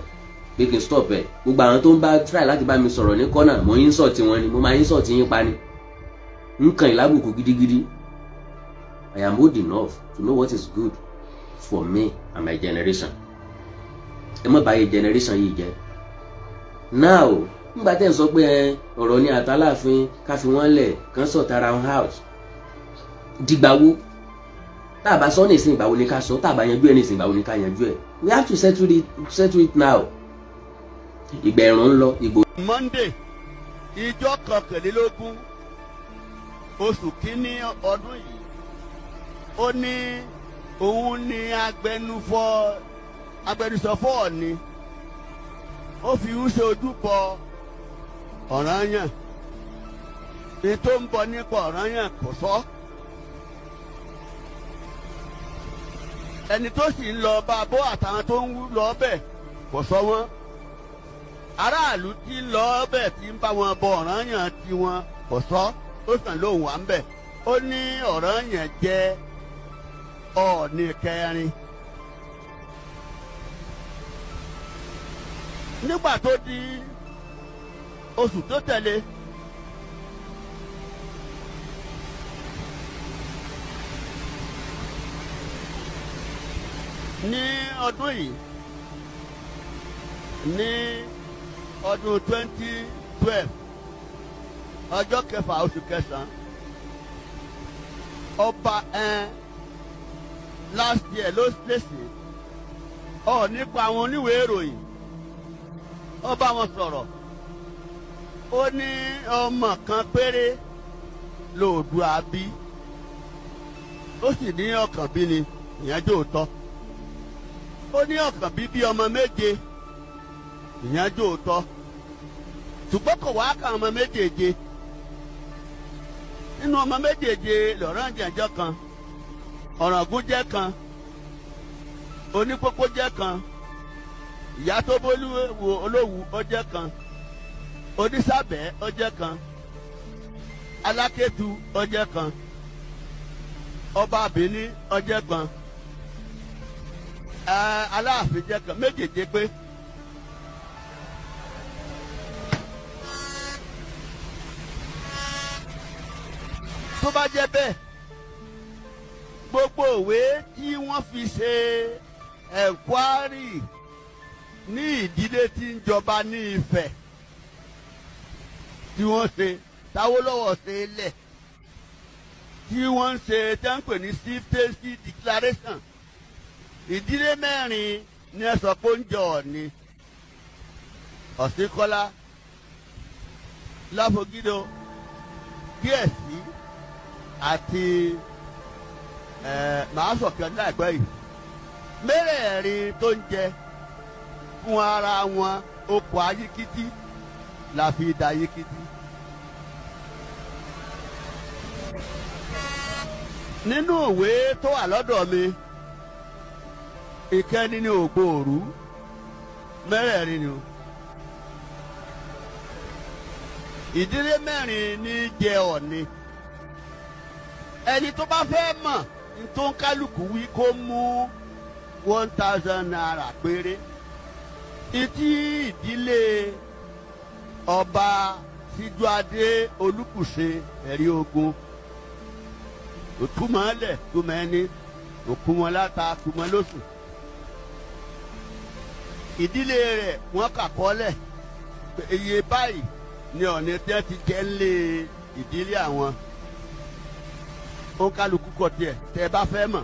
pé kí n stop ẹ̀. Gbogbo àwọn tó ń bá try láti bá mi sọ̀rọ̀ ní kọ́nà mo insult wọn ni, mo máa insult yín pa ni. Nǹkan ìlábùkù gidigidi. I am old enough to know what is good for me and my generation. Ẹ má bàyè generation yìí jẹ́. Now nígbà tẹ́ ń sọ pé ọ̀rọ̀ ní àtàláàfin ká fi wọ́n lẹ̀ kán sort ara wọn house. Dìgbàwo tá a bá sọ ní ìsìn ìgbàwo ni ká sọ, tá a bá yanjú ẹ̀ ní ìsìn ìgbàwo ni ká yanjú ẹ̀. We have to settle it now. Ìgbà ẹ̀rùn ń lọ ìgbò. Monday ìjọ kọkànlélógún oṣù kínní ọdún yìí ó ní òun ní agbẹnusọ fún Ọọ̀ni ó fi ń ṣe ojúbọ Ọ̀rànyàn ní tó ń bọ nípa Ọ̀rànyàn kò sọ. Ẹni tó sì ń lọ bá bó àtàwọn tó ń lọ bẹ̀ kò sọ wọ́n. Aráàlú tí ń lọ bẹ̀ tí ń bá wọn bọ Ọ̀rànyàn tiwọn kò sọ. Ó sàn lóhùn wá ń bẹ̀. Ó ní Ọ̀rànyàn jẹ́ Ọọ̀ni kẹrin. Nígbà tó di oṣù tó tẹ̀lé ní ọdún yìí ní ọdún 2012 ọjọ́ kẹfà oṣù kẹsàn-án ọba last year ló ṣèṣe nípa àwọn oníwèé ìròyìn ó bá wọn sọ̀rọ̀ ó ní ọmọ kan péré l'Oòduà bí ó sì ní ọ̀kàn bí ni ìyẹn jòótọ́ ó ní ọ̀kàn bí ọmọ méje ìyẹn jòótọ́ ṣùgbọ́n kò wá kan ọmọ méjèèje nínú ọmọ méjèèje l'Ọ̀rànyàn jẹ́ kan Ọ̀ràngún jẹ́ kan Onípópó jẹ́ kan Ìyá tó bólú wo Olówú ó jẹ́ kan Onísàbẹ̀ ó jẹ́ kan Alákétu ó jẹ́ kan Ọba Bìíní ó jẹ́ kan Aláàfin jẹ́ kan méjèèje pé. Tó bá jẹ́ bẹ́ẹ̀ gbogbo òwe tí wọ́n fi ṣe ẹ̀kwárì ní ìdílé tí ń jọba ní Ifẹ̀ tí wọ́n ṣe Táwọ́lọ́wọ́ ṣe lẹ̀ tí wọ́n ń ṣe tẹ́ǹpẹ̀ ní chieftaincy declaration ìdílé mẹ́rin ní ẹ sọ pé ó ń jẹ Ọọ̀ni Ọ̀ṣínkọ́lá Láfogídó Gíẹ̀sí àti màá sọ̀kẹ́ láìpẹ́ yìí mẹ́rẹ̀ẹ̀rin tó ń jẹ fún ara wọn okò ayíkítí la fi da ayíkítí. Nínú ìwé tó wà lọ́dọ̀ mi ìkẹ́ni ní Ògbóòrú mẹ́rẹ̀ẹ̀rin ni o ìdílé mẹ́rin ní jẹ Ọọ̀ni. Ẹni tó bá fẹ́ mọ̀ tó ń kálukú wí kó mú 1,000 naira péré. Ìtí ìdílé ọba Síjúadé Olúkùṣe ẹ̀rí ogun òtúmọ̀lẹ̀ túmọ̀ òkúmọ̀ láta túmọ̀ lóṣù. Ìdílé rẹ̀ wọ́n kà kọ́lẹ̀ iye báyìí ní ọ̀nà tí wọ́n ti jẹ́ ńlé ìdílé àwọn ó kálukú kọ tiẹ̀ tẹ́ ẹ bá fẹ́ mọ̀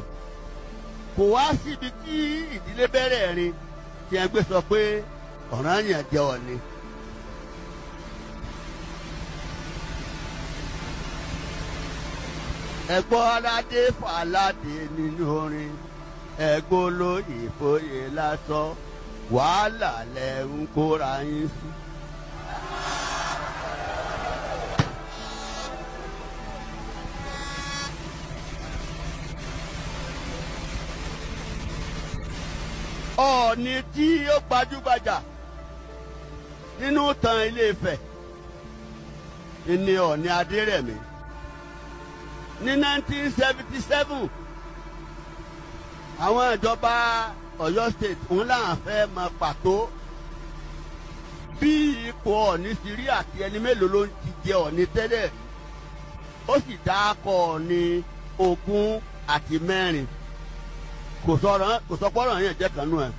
kò wá síbi tí ìdílé bẹ̀rẹ̀ rin tí wọ́n gbé sọ pé Ọ̀rànyàn jẹ́ Ọọ̀ni. ẹ̀gbọ́n aládé fàládé nínú orin ẹ̀gbọ́n olóyè fòye lásán wàhálà lẹ̀ ń kóra yín sí. Ọọ̀ni tí ó gbajúgbajà nínú ìtàn Ilé-Ifẹ̀ ni Ọọ̀ni Adérẹ̀mí. Ní 1977 àwọn ìjọba Ọ̀yọ́ state òun làwọn fẹ́ mọ pàtó bí ipò Ọọ̀ni ti rí àti ẹni mélòó ló ń ti jẹ Ọọ̀ni tẹ́lẹ̀ ó sì dákọ̀ Ọọ̀ni 20 àti 4 kò sọ pọ́nrọ̀ yẹn jẹ́ kanú ẹ̀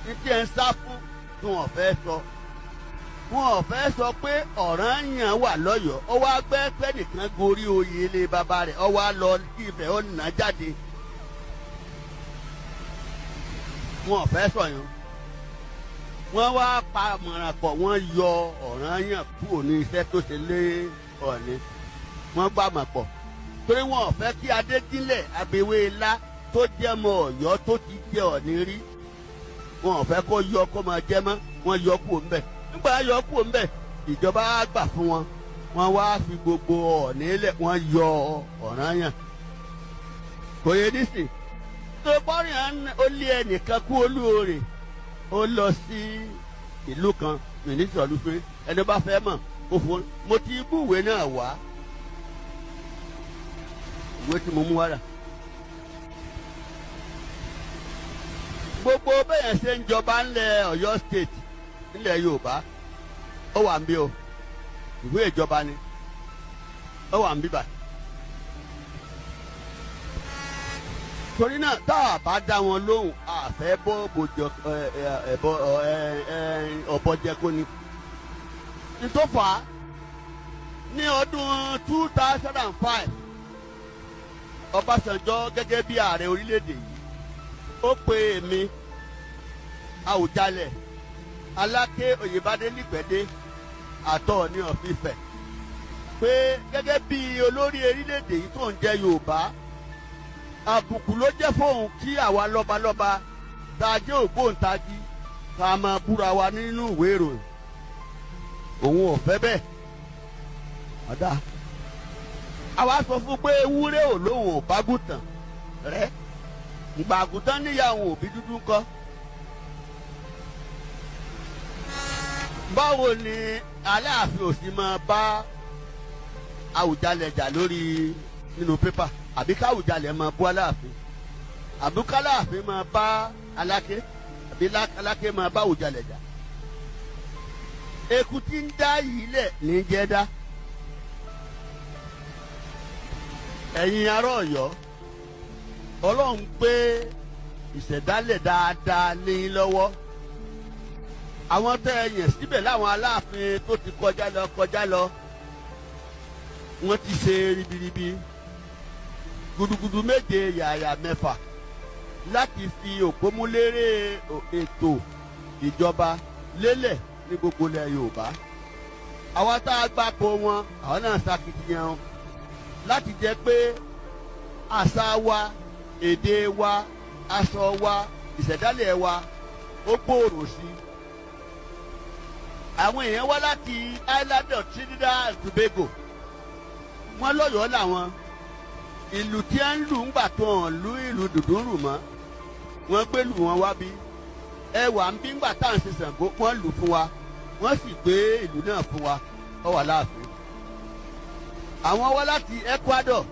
ní tí ẹ ń sá fún tí wọ́n fẹ́ sọ wọn fẹ́ sọ pé Ọ̀rànyàn wà lọ́yọ̀ọ́ ó wá gbẹ́ pẹ́ nìkan gorí oyè ilé bàbá rẹ̀ ó wá lọ kí Ifẹ̀ ó nà jáde wọn fẹ́ sọ yẹn wọ́n wá pa àmọ̀ràn pọ̀ wọ́n yọ Ọ̀rànyàn kúrò ní iṣẹ́ tó ṣe lé Ọọ̀ni wọ́n gbàmọ̀ pọ̀ torí wọn fẹ́ kí Adédìlẹ̀ Abẹ́wé Ilá tó jẹ́ mọ́ Ọ̀yọ́ tó ti jẹ́ Ọọ̀ni rí wọn fẹ́ kó yọ kó máa jẹ́ mọ́ wọ́n yọ kúrò ńbẹ̀ nígbà yọ kúrò ńbẹ̀ ìjọba gbà fún wọn wọ́n wá fi gbogbo Ọọ̀ni lẹ̀ wọ́n yọ Ọ̀rànyàn kò yẹ nísìn tó bọ́rìn ó lé ẹnìkan kú Olúorè ó lọ sí ìlú kan mínísítì ọ̀lùfẹ́ ẹni bá fẹ́ mọ̀ ó fún mo ti bú ìwé náà wá ìwé tí mo mú wá rà. Gbogbo bẹ́ẹ̀ ṣe ń jọba ńlẹ̀ Ọ̀yọ́ state ńlẹ̀ Yorùbá ó wà ń bí o ìwé ìjọba ni ó wà ń bí báyìí. Torí náà tá a bá dá wọn lóhùn àfẹ́ ọ̀bọ̀jẹ̀kọ ni. Nítòfà ní ọdún 2005 Ọbásanjọ́ gẹ́gẹ́ bí ààrẹ orílẹ̀-èdè yìí ó pe èmi Àwùjalẹ̀ Aláké Oyèbádé Nípẹ̀dé Ọọ̀ni of Ifẹ̀ pé gẹ́gẹ́ bí olórí orílẹ̀-èdè yìí tó ń jẹ́ Yorùbá àbùkù ló jẹ́ fóun kí àwa lọ́balọ́ba tá a jẹ́ ògbóǹtagì ká máa búra wa nínú ìwé ìròyìn òun ò fẹ́ bẹ́ẹ̀ ọ̀dà àwa sọ fún pé ewúrẹ́ ò lóun ò bágùtàn rẹ̀ ìgbà àgùntàn níyà àwọn òbí dúdú ńkọ́. Báwo ni Aláàfin ò sì máa bá Àwùjalẹ̀ jà lórí nínú pépà àbí káwùjalẹ̀ máa bú Aláàfin àbí káláàfin máa bá Aláké àbí Aláké máa bá Àwùjalẹ̀ jà. Eku tí ń dá yìí lẹ̀ ní jẹ́ dá. Ẹ̀yin ará Ọ̀yọ́ Ọlọ́run gbé ìṣẹ̀dálẹ̀ dáadáa ní lọ́wọ́ àwọn tẹ́ ẹ yàn síbẹ̀ láwọn Aláàfin tó ti kọjá lọ wọ́n ti ṣe ribiribi gudugudu méje yàyà mẹ́fà láti fi òpómúlérè ètò ìjọba lélẹ̀ ní gbogbo ilẹ̀ Yorùbá àwọn tá a gbapò wọn àwọn náà ṣàkitiyan láti jẹ́ pé àṣà wa èdè wa aṣọ wa ìṣẹ̀dálẹ̀ wa ó gbòòrò sí i. Àwọn èèyàn wá láti Island of Trinidad and Tobago wọ́n lọ́yọ̀ọ́ làwọn ìlú tí a ń lù ń gbà tó hàn lú ìlú dùdúrù mọ́ wọ́n gbé lù wọ́n wá bí ẹwà ń bí ń gbà tá à ń ṣe Ṣàngó wọ́n lù fún wa wọ́n sì gbé ìlú náà fún wa ó wà láàfin. Àwọn wá láti Ecuador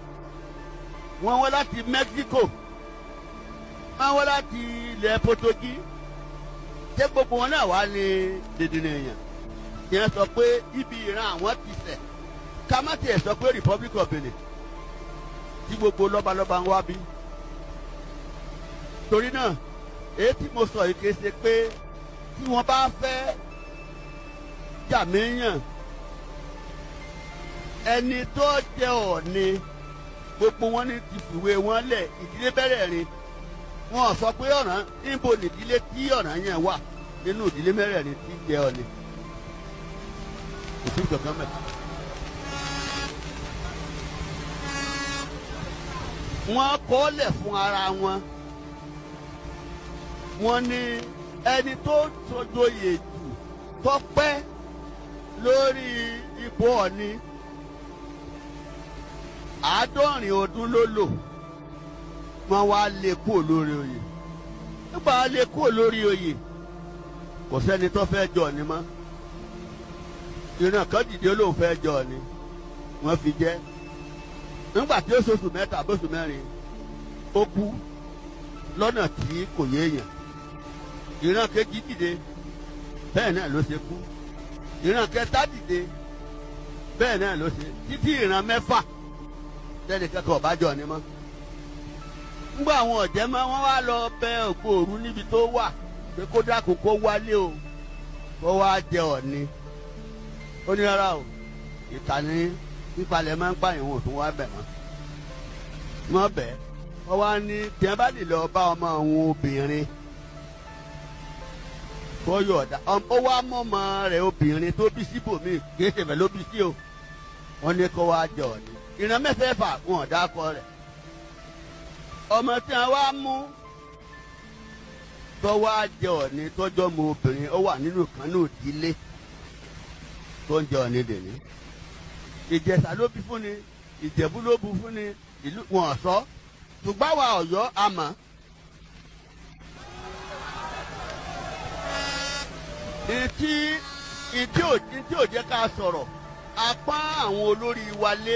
wọ́n wá láti Mexico wọ́n wá láti ilẹ̀ Portugal ṣé gbogbo wọn náà wá ní dèdèrè èèyàn tí wọ́n sọ pé ibi ìran àwọn ti ṣẹ̀ ká má tiẹ̀ sọ pé Republic of Benin tí gbogbo lọ́balọ́ba ń wá bí. Torí náà èyí tí mo sọ yìí kìí ṣe pé tí wọ́n bá fẹ́ jà míyàn ẹni tó jẹ Ọọ̀ni gbogbo wọn ní ti fìwé wọn lẹ̀ ìdílé mẹ́rẹ̀ẹ̀rin wọn sọ pé ọ̀ràn níbo nìdílé tí ọ̀ràn yẹn wà nínú ìdílé mẹ́rẹ̀ẹ̀rin tí jẹ Ọọ̀ni òfin kankan mẹ́. wọ́n kọ́lẹ̀ fún ara wọn wọ́n ní ẹni tó joyè jù tó pẹ́ lórí ipò Ọọ̀ni 70 ọdún ló lò wọ́n wá lé kúrò lórí oyè nígbà lé kúrò lórí oyè kò sẹ́ni tó fẹ́ jọ Ọọ̀ni mọ́ ìran kan dìde lóun fẹ́ jọ Ọọ̀ni wọ́n fi jẹ́ nígbà tí ó ṣoṣù 3 àbóṣù 4 ó kú lọ́nà tí kò yéèyàn ìran kejì dìde bẹ́ẹ̀ náà ló ṣe kú ìran kẹta dìde bẹ́ẹ̀ náà ló ṣe títí ìran 6 lẹ́nu kẹ́kọ̀ọ́ ọ̀bájọ́ Ọọ̀ni mọ́ ńgbà àwọn ọ̀jẹ̀ mọ́ wọ́n wá lọ bẹ Ògbóòrú níbi tó wà pé kó dákun kó wálé o kó wá jẹ Ọọ̀ni ó ní rárá o ìkànnì pípalẹ̀ máa ń pààyàn wọn ò tún wá bẹ̀ mọ́ wọ́n bẹ̀ wọ́n wá ní tí wọ́n bá lè lọ bá ọmọ àwọn obìnrin kó yọ̀ọ̀dà ó wá mọ́mọ rẹ̀ obìnrin tó bí síbòmíì kì í ṣèbẹ̀ ló bí sí o wọ́n ní kó wá jẹ Ọọ̀ni ìran 6 wọn ò dákọ rẹ̀ ọmọ tí wọ́n wá mú tó wá jẹ Ọọ̀ni tọ́jọ́ mọ obìnrin ó wà nínú kan náà ìdílé tó ń jẹ Ọọ̀ni dèní Ìjẹ̀ṣà ló bí fún ni Ìjẹ̀bú ló bu fún ni ìlú wọn sọ ṣùgbọ́n àwa Ọ̀yọ́ àmọ́ ìdí ò jẹ́ ká sọ̀rọ̀ apá àwọn olórí wa lé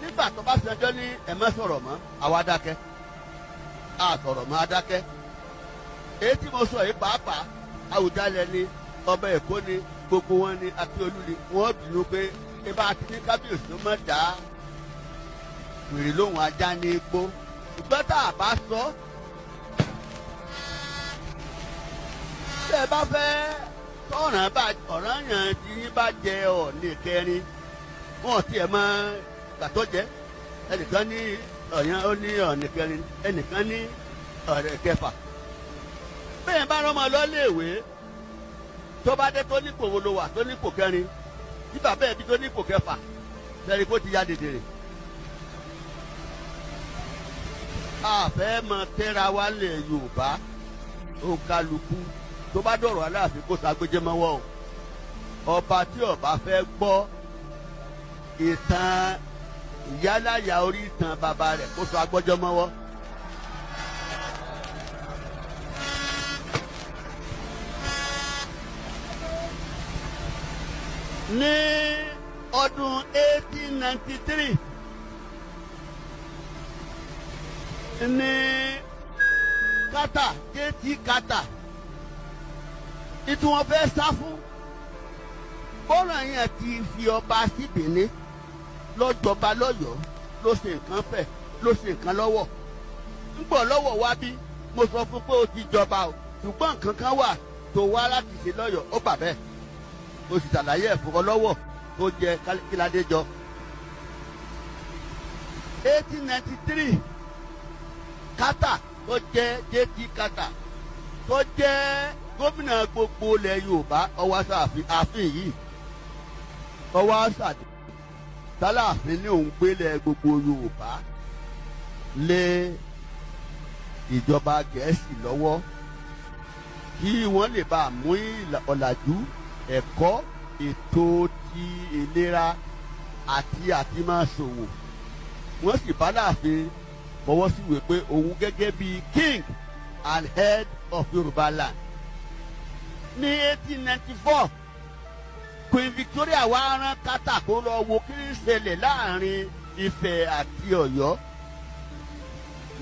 nígbà tó bá ṣẹjọ́ ní ẹ̀mọ́ sọ̀rọ̀ mọ́ àwa dákẹ́ a sọ̀rọ̀ mọ́ adákẹ́ èyí tí mo sọ yìí pàápàá Àwùjalẹ̀ ni ọba Èkó ni gbogbo wọn ni Akíolú ni wọ́n bínú pé ibà àti ní kábíyèsí mọ̀ dá wèrè lóhùn ajá ní igbó ṣùgbọ́n tá a bá sọ tẹ́ ẹ bá fẹ́ ọ̀ràn yàn tí yín bá jẹ Ọọ̀ni kẹrin wọn tiẹ̀ mọ gbàtọ́ jẹ́ ẹnìkan ní ọ̀yàn ó ní Ọọ̀ni kẹrin ẹnìkan ní ọ̀rẹ́ kẹfà bẹ́ẹ̀ bá rọ́mọ lọ́léèwé tó bá dé tó ní kò wolo wà tó ní kò kẹrin tí bàbá ẹ̀ bí tó ní kò kẹfà lẹ́rìí kó ti ya dèdèrè. àfẹ́ mọ tẹ́ra wa lẹ̀ Yorùbá ó kálukú tó bá dọ̀rọ̀ Aláàfin kó sagbéjé mọ́wọ́ o ọba tí ọba fẹ́ gbọ́ ìtàn ìyálàyà orí ìtàn bàbá rẹ̀ kó sọ agbọ́jọ́ mọ́wọ́. ní ọdún 1893 ní kátà kéétì kátà ìtú wọn fẹ́ sá fún bọ́ọ̀lù yẹn ti fi ọba sí Benin lọ́jọba lọ́yọ̀ọ́ ló ṣe nǹkan fẹ̀ ló ṣe nǹkan lọ́wọ́ ńgbọ̀ lọ́wọ́ wá bí mo sọ fún pé ó ti jọba o ṣùgbọ́n nǹkan kan wà tó wá láti ṣe lọ́yọ̀ọ́ ó bà bẹ́ẹ̀ ó sì ṣàlàyé ẹ̀fọ́ lọ́wọ́ tó jẹ kíládé jọ. 1893 kátà tó jẹ́ JT kátà tó jẹ́ gómìnà gbogbo ilẹ̀ Yorùbá ọwọ́ ààfin yìí ọwọ́ àṣàdé Tálàfin ní òun gbélé gbogbo Yorùbá lé ìjọba Gẹ̀ẹ́sì lọ́wọ́ kí wọ́n lè bá mú ọ̀làjú ẹ̀kọ́ ètò ti ìlera àti máa ṣòwò wọ́n sì bá Láàfin bọ́wọ́ síwèé pé òun gẹ́gẹ́ bíi king and head of Yorùbá land. ní 1894 Queen Victoria wá rán kátà kó lọ wo kí ń ṣẹlẹ̀ láàrin Ifẹ̀ àti Ọ̀yọ́.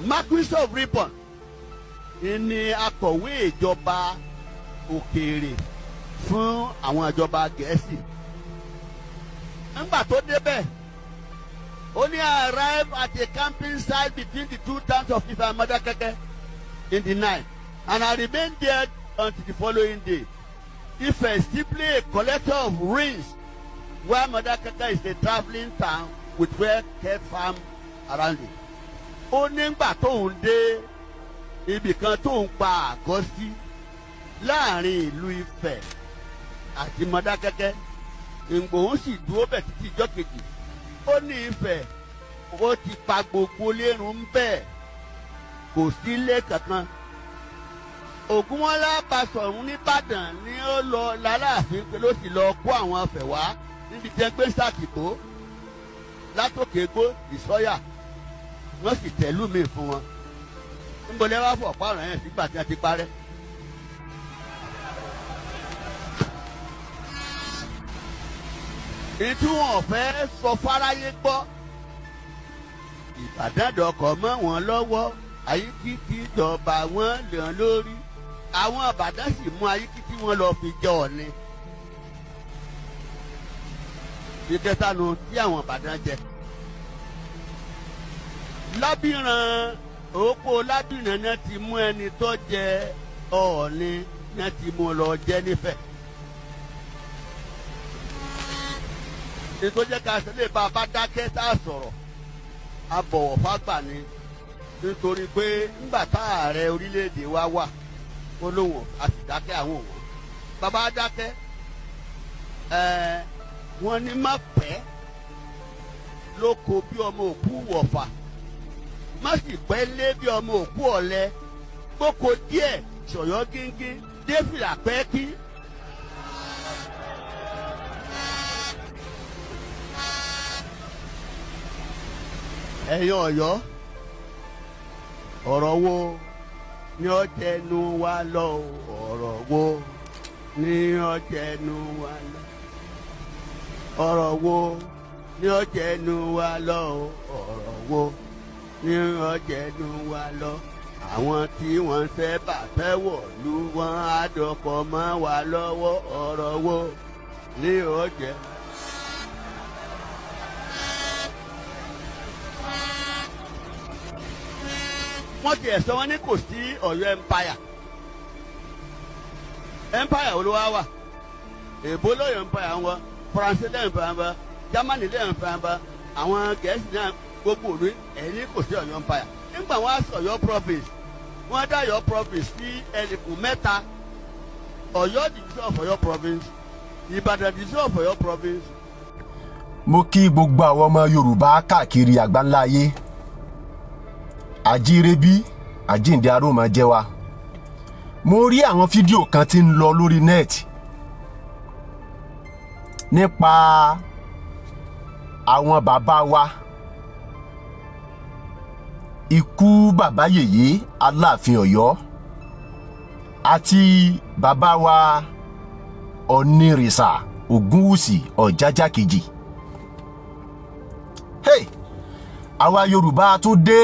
Marquis of Ripon ní akọ̀wé ìjọba òkèèrè fún àwọn ìjọba Gẹ̀ẹ́sì. nígbà tó débẹ̀ ó ní arrive at a camping site between the two towns of Ife and Modakeke in the night and I remained there until the following day. Ife is simply a collector of rings, where Modakeke is a travelling town with well-kept farm around it. Ó nígbà tóun dé ibì kan tóun pa àgọ́ sí láàrin ìlú Ifẹ̀ àti Modakeke. Ìgbòho sì dúró bẹ̀ títí ijọ́ kejì. Ó ní Ifẹ̀ ó ti pa gbogbo lérun bẹ́ẹ̀, kò sí ilé kankan. Ògúnmọ́lá Basọ̀rún nìbàdàn ni ó lọ l'Aláàfin pé ló sì lọ kó àwọn Ifẹ̀ wá níbi tí wọ́n gbé sàkìtó látòkè gbó ìsọ́yà, wọ́n sì tẹ̀lú mi fún wọn. Níbo lẹ wá fọ̀ pààrọ̀ yẹn sígbà tí wọ́n ti parẹ́. Ìtú wọn fẹ́ sọ fáráyé gbọ́. Ìbàdàn dọkọ̀ mọ́ wọn lọ́wọ́, Ayíkítí jọba wọn lèèyàn lórí. Àwọn Ìbàdàn sì mú Ayíkítí wọn lọ fi jẹ Ọ̀ọ̀ni. Ìkẹtànù tí àwọn Ìbàdàn jẹ. Lábìrán òpó Lábìrán náà ti mú ẹni tó jẹ Ọ̀ọ̀ni náà ti mú lọ jẹ nífẹ̀ẹ́. Ètò jẹ́ ká ṣẹlẹ̀ bá a bá dákẹ́ tá a sọ̀rọ̀, a bọ̀wọ̀ fágbà ni, nítorí pé nígbà tá ààrẹ orílẹ̀-èdè wa wà ó lóun a sì dákẹ́ àwọn òun. Bàbá dákẹ́ wọ́n ní má pẹ́ lóko bí ọmọ òkú wọ̀fà, má sì pẹ́ lé bí ọmọ òkú ọ̀lẹ, gbóko díẹ̀ ṣọ̀yọ́ gíngín dé fìlà pẹ́ẹ́kí. Ẹ̀yin Ọ̀yọ́, ọ̀rọ̀ wo ni ó tẹnu wa lọ? Ọ̀rọ̀ wo ni ó tẹnu wa lọ? Ọ̀rọ̀ wo ni ó tẹnu wa lọ? Ọ̀rọ̀ wo ni ó tẹnu wa lọ? Àwọn tí wọ́n fẹ́ bàfẹ́ wọ̀lú wọn á dọ̀pọ̀ mọ́ wa lọ́wọ́. Ọ̀rọ̀ wo ni ó jẹ́? Wọ́n ti ẹ̀sọ́ wọn ní kò sí Ọ̀yọ́ empire olówó wà, èbó lọ́yọ̀ empire wọn, Faransé lẹ́yìn empire wọn, Germany lẹ́yìn empire wọn, àwọn Gẹ̀ẹ́sì náà gbogbo òru ẹ̀yìn kò sí Ọ̀yọ́ empire. Nígbà wọn á sọ Ọ̀yọ́ province, wọ́n dá Ọ̀yọ́ province sí ẹnìkùn mẹ́ta: Ọ̀yọ́ division of Ọ̀yọ́ province, Ìbàdàn division of Ọ̀yọ́ province. Mo kí gbogbo àwọn ọmọ Yorùbá káàkiri àgbáńlá ayé. Àjírebí àjíǹde aróma jẹ́ wa. Mo rí àwọn fídíò kan tí ń lọ lórí net nípa àwọn bàbá wa, ikú bàbá yèyé Aláàfin Ọ̀yọ́ àti bàbá wa Onírìṣà Ògúnwùsì Ọ̀jájá kejì. Hey! Àwa Yorùbá tún dé.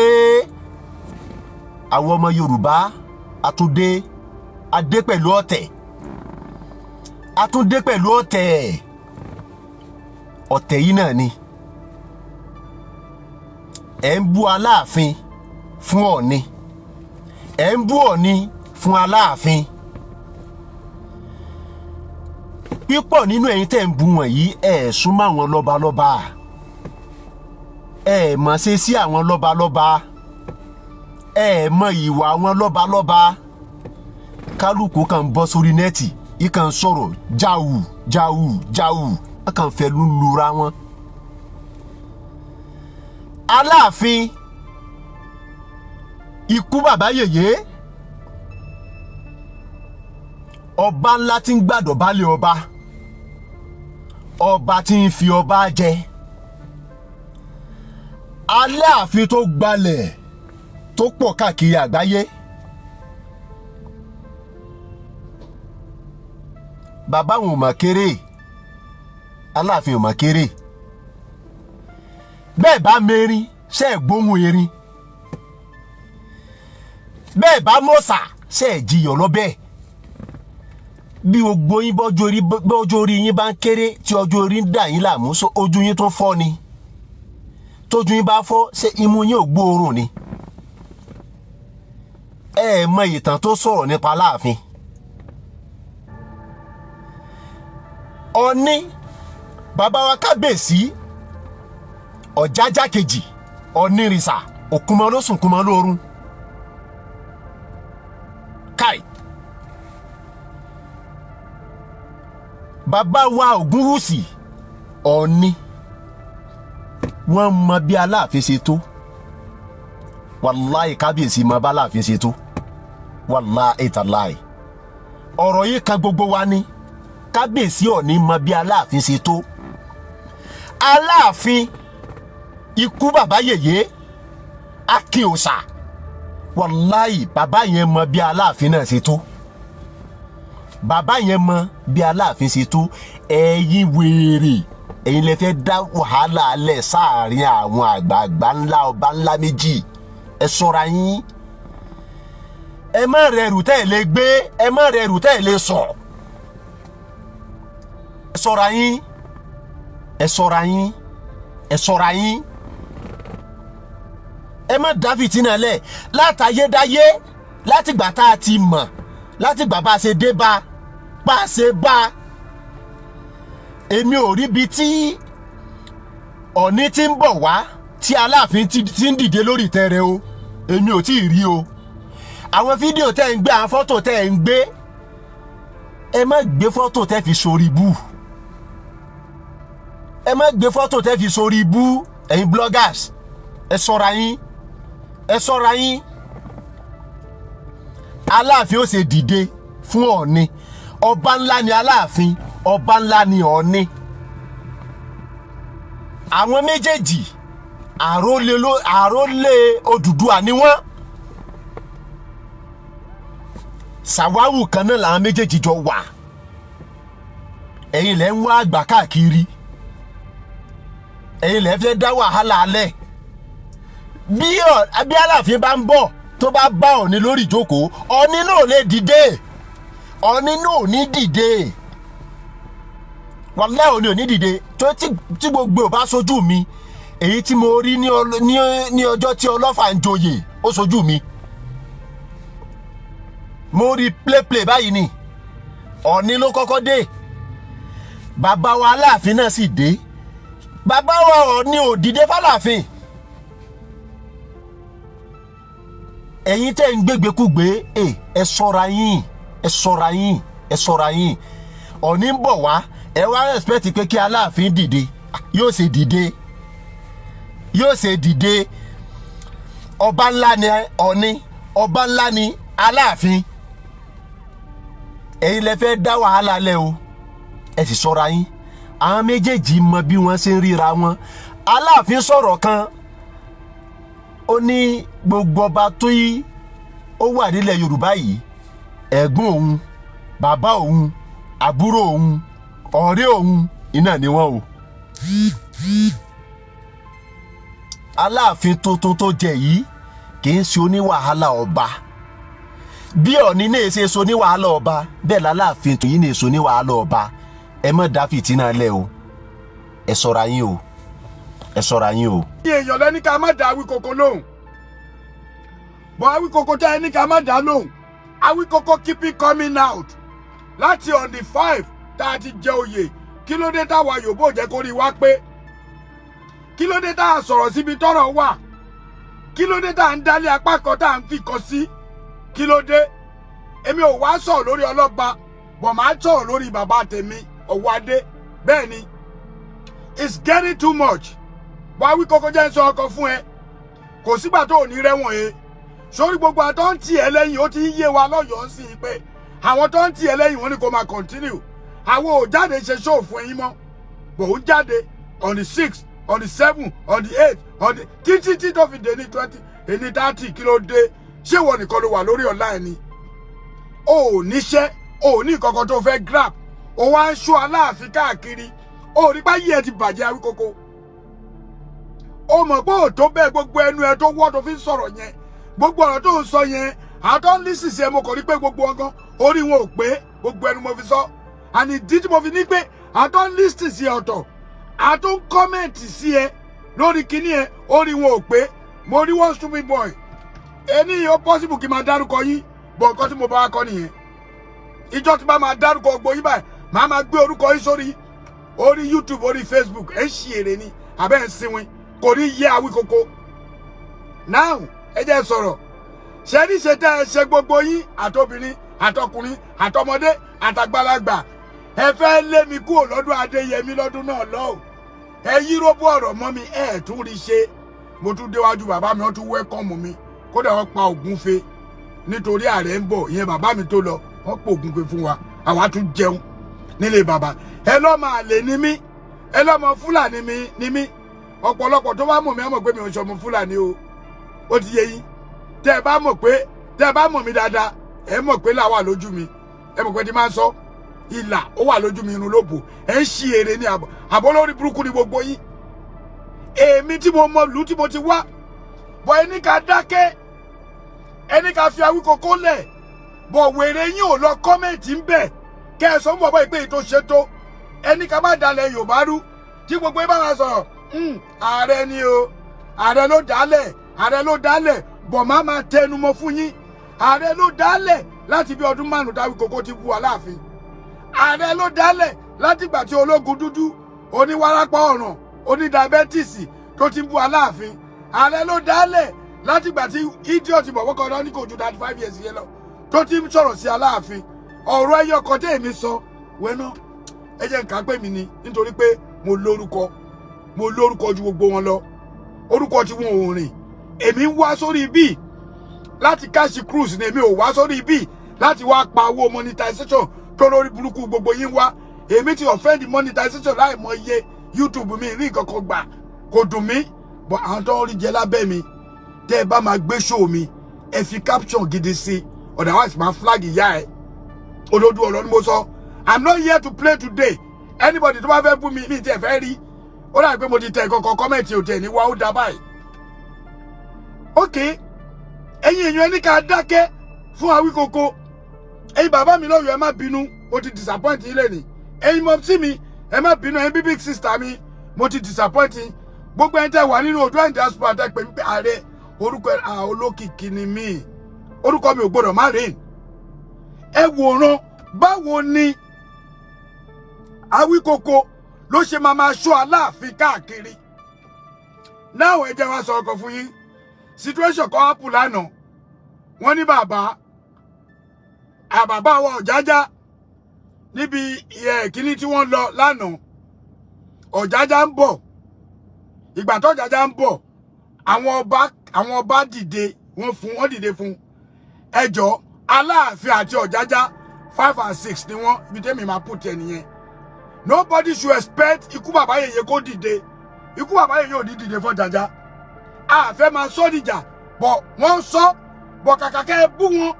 Àwọn ọmọ Yorùbá àtúndé, adé pẹ̀lú ọ̀tẹ̀, àtúndé pẹ̀lú ọ̀tẹ̀. Ọ̀tẹ̀ yìí náà ni ẹ̀ ń bú Aláàfin fún Ọ̀ọ̀ni, ẹ̀ ń bú Ọ̀ọ̀ni fún Aláàfin. Pípọ̀ nínú ẹ̀yin tẹ́ ń bú wọ̀nyí ẹ̀ súnmọ́ àwọn lọ́balọ́ba, ẹ̀ mọ̀ ṣe sí àwọn lọ́balọ́ba, ẹ mọ ìwà àwọn lọ́balọ́ba. Kálukú kan bọ́ sórí nẹ́ẹ̀tì yìí kan sọ̀rọ̀ jáwù jáwù jáwù, wọ́n kàn fẹ́ lura wọn. Aláàfin, ikú bàbá yèyé, ọba ńlá tí ń gbàdọ̀ balẹ̀ ọba, ọba tí ń fi ọba jẹ. Aláàfin tó gbalẹ̀ tó pọ̀ káàkiri àgbáyé. Bàbá wọn ò mà kéré, Aláàfin ò mà kéré. Bẹ́ẹ̀ bá mẹ́rin ṣe é gbóhùn erin, bẹ́ẹ̀ bá mọ̀sà ṣe é jiyàn lọ́bẹ̀. Bí gbogbo yín bọ́jọ́ orí yín bá ń kéré tí ọjọ́ orí ń dà yín láàmú, ojú yín tó fọ́ ni. Tójú yín bá fọ́ ṣé imú yín ò gbóòórùn ni? Ẹ mọ ìtàn tó sọ̀rọ̀ nípa Aláàfin. Ọ̀ní bàbá wa kábíyèsí Ọ̀jájá kejì Ọ̀nìrìsà òkúmọ lósùn kúmọ lórun káì bàbá wa Ògúnwùsì Ọ̀ní wọ́n mọ bí Aláàfin ṣe tó wàláì kábíyèsí mọ bá Aláàfin ṣe tó wàláì tàláì ọ̀rọ̀ yìí kan gbogbo wa ní kábíyèsí Ọ̀ní mọ bí Aláàfin ṣe tó Aláàfin ikú bàbá yèyé Akínòsà wàláì bàbá yẹn mọ bí Aláàfin náà ṣe tó bàbá yẹn mọ bí Aláàfin ṣe tó ẹ̀yin wèrè ẹ̀yin lè fẹ́ dá wàhálà alẹ́ sáàrin àwọn àgbààgbà ńlá ọba ńlá méjì ẹ ṣọ́ra yín ẹ má rẹrù tẹ́ ẹ lè gbé ẹ má rẹrù tẹ́ ẹ lè sọ̀ ẹ ṣọ́ra yín ẹ ṣọ́ra yín ẹ ṣọ́ra yín ẹ má dá fìtínà lẹ̀ látayédáyé látìgbà tá a ti mọ̀ látìgbà bá a ṣe dé bá a ṣe bá èmi ò rí bi tí Ọ̀ní ti ń bọ̀ wá tí Aláàfin ti ń dìde lórí ìtẹ́ rẹ̀ o èmi ò tí ì rí o àwọn fídíò tẹ́ ń gbé àwọn fọ́tò tẹ́ ń gbé ẹ má gbé fọ́tò tẹ́ fi sórí ibú ẹ má gbé fọ́tò tẹ́ fi sórí ibú ẹ̀yin bloggers ẹ ṣọ́ra yín ẹ ṣọ́ra yín Aláàfin ó ṣe dìde fún Ọ̀ní ọba ńlá ni Aláàfin ọba ńlá ni Ọ̀ní àwọn méjèèjì àrólé Odùduwà ni wọ́n sàwáwù kan náà làwọn méjèèjì jọ wà ẹ̀yin lẹ́ ń wá àgbà káàkiri ẹ̀yin lẹ́ fẹ́ dá wàhálà alẹ́ bí Aláàfin bá ń bọ̀ tó bá bá Ọ̀ní lórí ìjókòó Ọ̀ní náà lè dìde Ọ̀ní náà ò ní dìde wàláhì Ọ̀ní ò ní dìde tó tí gbogbo ò bá sojú mi èyí tí mo rí ní ọjọ́ tí Ọlọ́fà ń joyè ó sojú mi mo rí play báyìí ni Ọ̀ní ló kọ́kọ́ dé bàbá wa Aláàfin náà sì dé bàbá wa Ọ̀ní ò dìde f'Aláàfin ẹ̀yin tẹ́ ń gbégbékúgbé ẹ ṣọ́ra yín ẹ ṣọ́ra yín ẹ ṣọ́ra yín Ọ̀ní ń bọ̀ wá ẹ wá respect pé kí Aláàfin dìde yóò ṣe dìde yóò ṣe dìde ọba ńlá ni Ọ̀ní ọba ńlá ni Aláàfin ẹ̀yin lẹ fẹ́ dá wàhálà lẹ̀ o ẹ sì ṣọ́ra yín àwọn méjèèjì mọ bí wọ́n ṣe ń ríra wọn Aláàfin sọ̀rọ̀ kan ó ní gbogbo ọba tó yí ó wà nílẹ̀ Yorùbá yìí ẹ̀gbọ́n òun bàbá òun àbúrò òun ọ̀rẹ́ òun iná ni wọ́n o Aláàfin tuntun tó jẹ yìí kì í ṣe oníwàhálà ọba bí Ọ̀ní náà ṣe so oníwàhálà ọba bẹ́ẹ̀ l'Aláàfin tó yìí náà so oníwàhálà ọba ẹ má dá fìtínà lẹ̀ o ẹ ṣọ́ra yín o ẹ ṣọ́ra yín o. ní èèyàn lẹ́ni ká má dá Awíkoko lóhùn bọ́ Awíkoko tẹ́ ẹni ká má dá lóhùn Awíkoko keep it coming out láti on the 5 tá a ti jẹ oyè kí ló dé táwa Yorùbá jẹ́ kó rí wá pé kí ló dé tá a sọ̀rọ̀ síbi tọ́rọ̀ wà kí ló dé tá a ń dálé apá kan tá a ń fi kan sí kí ló dé èmi ò wá sọ̀rọ̀ lórí ọlọ́ba bọ̀ máa sọ̀rọ̀ lórí bàbá tèmi Ọ̀wádé bẹ́ẹ̀ ni it's getting too much bọ́ Awíkoko jẹ́ sọ ọkọ fún ẹ kò sígbà tó ò ní rẹ́wọ̀n yẹn sórí gbogbo àtọ́ ń tì ẹ́ lẹ́yìn ó ti ń yé wa lọ́yọ̀ọ́ sí i pé àwọn tó ń tì ẹ́ lẹ́yìn wọn ni kò máa continue àwọn ò jáde ṣe show fún ẹ̀yin mọ́ bò ń jáde on the 6th on the 7th on the 8th on the títí tó fi dé ní 20 ní 30 kí ló dé ṣé wọn nìkan ló wà lórí online ni o ò níṣẹ́ o ò ní ìkọ̀kọ̀ tó fẹ́ grab o wá ń ṣó Aláàfin káàkiri o ò rí bá yí ẹ ti bàjẹ́ Awíkoko o mọ̀ pé ò tó bẹ́ẹ̀ gbogbo ẹnu ẹ tó wọ́ tó fi ń sọ̀rọ̀ yẹn gbogbo ọ̀rọ̀ tó ń sọ yẹn àtọ́ ń lísì sí ẹ mo kàn rí pé gbogbo ọgán orí wọn ò pé gbogbo ẹnu mo fi sọ àní ìdí tí mo fi ní pé àtọ́ ń lísì sí ẹ ọ̀tọ̀ àtọ́ ń kọ́mẹ̀ntì sí ẹ lórí kíní ẹ orí wọn ò pé mo rí one stupid boy ẹni ó possible kí n máa dárúkọ yín bọ̀ nǹkan tí mo bá wá kọ́ nìyẹn ìjọ tí bá máa dárúkọ gbogbo yín báyìí màá máa gbé orúkọ yín sórí orí YouTube orí Facebook ẹ ṣì èrè ni abẹ́ ń sinwin kò ní yẹ Awíkókó. Now ẹ jẹ́ sọ̀rọ̀ ṣe ní ṣe tẹ́ ẹ ṣe gbogbo yín àtobìnrin àtọkùnrin àtọmọdé àtàgbàlagbà ẹ fẹ́ lé mi kúrò lọ́dún Adéyẹmí lọ́dún náà lọ́hùn ẹ yí róbó ọ̀rọ̀ mọ́ mi ẹ tún rí ṣe mo tún déwájú bàbá mi wọ́n tún wẹ́kọ̀mù mi kódà wọ́n pa ògúnfe nítorí ààrẹ ń bọ̀ ìyẹn bàbá mi tó lọ wọ́n pò ògúnfe fún wa àwa tún jẹun nílé bàbá ẹ lọ́mọ àlè ni mí ẹ lọ́mọ Fúlàní ni mí ọ̀pọ̀lọpọ̀ tó bá mọ̀ mí á mọ̀ pé mi ò ṣọmọ Fúlàní o ó ti yé yín tẹ́ ẹ bá mọ̀ mí dáadáa ẹ mọ̀ pé là wà lójú mi ẹ mọ̀ pé tí máa ń sọ ìlà ó wà lójú mi irun lóbò ẹ ń ṣí èrè ní àbọ̀ lórí burúkú ni gbogbo yín èmi tí mo mọ lù tí mo ti wá bọ̀ ẹni ká dákẹ́ ẹni ká fi Awíkókó lẹ̀ bọ̀ wèrè yín ò lọ kọ́mẹ̀ntì ń bẹ̀ kẹ́ ẹ sọ fún bàbá ìpè tó ṣe tó ẹni ká má dalẹ̀ Yorùbá rú tí gbogbo ẹ bá máa sọ̀rọ̀ ààrẹ ni o ààrẹ ló dálẹ̀ bọ̀ má máa tẹnu mọ́ fún yín ààrẹ ló dálẹ̀ láti bí ọdún 5 Awíkókó ti bu Aláàfin ààrẹ ló dálẹ̀ láti ìgbà tí ológun dúdú oníwárápá ọ̀ràn onídàbẹ́tìsì tó ti bu Aláàfin ààrẹ ló dálẹ̀ láti ìgbà tí idiot bọ̀wọ́ kan náà ní kò ju 35 years yẹn lọ tó ti ń sọ̀rọ̀ sí Aláàfin ọ̀rọ̀ ẹyọ kan tẹ́ èmi sọ wẹ́nà ẹ jẹ́ nǹkan pè mí ni nítorí pé mo lórúkọ ju gbogbo wọn lọ orúkọ tí wọn ò rìn èmi ń wá sórí ibi láti cash cruise ni èmi ò wá sórí ibi láti wá pa owó monetization tó lórí burúkú gbogbo yín wá èmi ti offend monetization láì mọ iye YouTube mi rí nǹkan kan gbà kò dùn mí but àwọn tó ń rí jẹ lábẹ́ mi tẹ́ ẹ bá máa gbé show mi ẹ fi caption gidi sí otherwise máa flag ìyá ẹ olódù ọ̀rọ̀ ni mo sọ I'm not here to play today anybody tó bá fẹ́ bú mi ní tí ẹ fẹ́ rí ó dàbí pé mo ti tẹ ìkọ̀kọ̀ kọ́mẹ̀ntì òtẹ̀ ní wá ó dá báyìí ok ẹ̀yin èèyàn ẹni ká dákẹ́ fún Awíkókó ẹ̀yin bàbá mi lọ́yọ̀ ẹ má bínú mo ti disappoint yín lẹ́nìí ẹ̀yin mọ̀ sí mi ẹ má bínú ẹ̀yin big sister mi mo ti disappoint yín gbogbo ẹni tẹ́ wà nínú Oòduà diaspora tẹ́ pè mí pé ààrẹ orúkọ olókìkí ni mí orúkọ mi ò gbọdọ̀ má rìn ẹ wòran báwo ni Awíkókó ló ṣe máa ṣọ́ Aláàfin káàkiri náà ẹ jẹ́ wá sọ ọkọ̀ fún yín situation kan happen lánàá wọ́n ní bàbá wa Ọ̀jájá níbi kíní tí wọ́n lọ lánàá Ọ̀jájá ń bọ̀ ìgbà tó Ọ̀jájá ń bọ̀ àwọn ọba dìde wọ́n dìde fún ẹjọ́ Aláàfin àti Ọ̀jájá 5 and 6 ni wọ́n ibi tẹ́mi máa put ẹ nìyẹn nobody should expect ikú bàbá yèyé kó dìde ikú bàbá yèyé ò ní dìde fún Ọ̀jájá a fẹ́ máa sọ dìjà bọ̀ wọ́n sọ bọ̀ kàkà kẹ́ ẹ bú wọn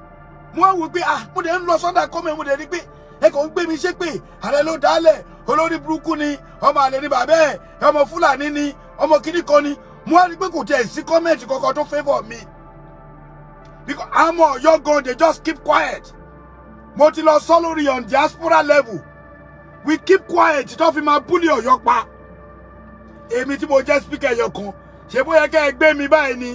wọ́n wò pé mo dẹ̀ ń lọ sọ́dà kọ́mẹ̀ mo dẹ̀ rí pé ẹ kàn ń gbé mi ṣe pé ààrẹ ló dálẹ̀ olórí burúkú ni ọmọ àlè ni bàbá ẹ̀ ọmọ Fúlàní ni ọmọ kìíní kan ni mo wá rí pé kò tiẹ̀ sí kọ́mẹ̀ntì kankan tó favour mi because àmọ́ Ọ̀yọ́ gan they just keep quiet mo ti lọ sọ lórí on diaspora level we keep quiet tó fi máa búlì Ọ̀yọ́ pa èmi tí mo jẹ́ speaker ẹ̀yọ̀ kan ṣe bóyá kẹ́ ẹ gbé mi báyìí ni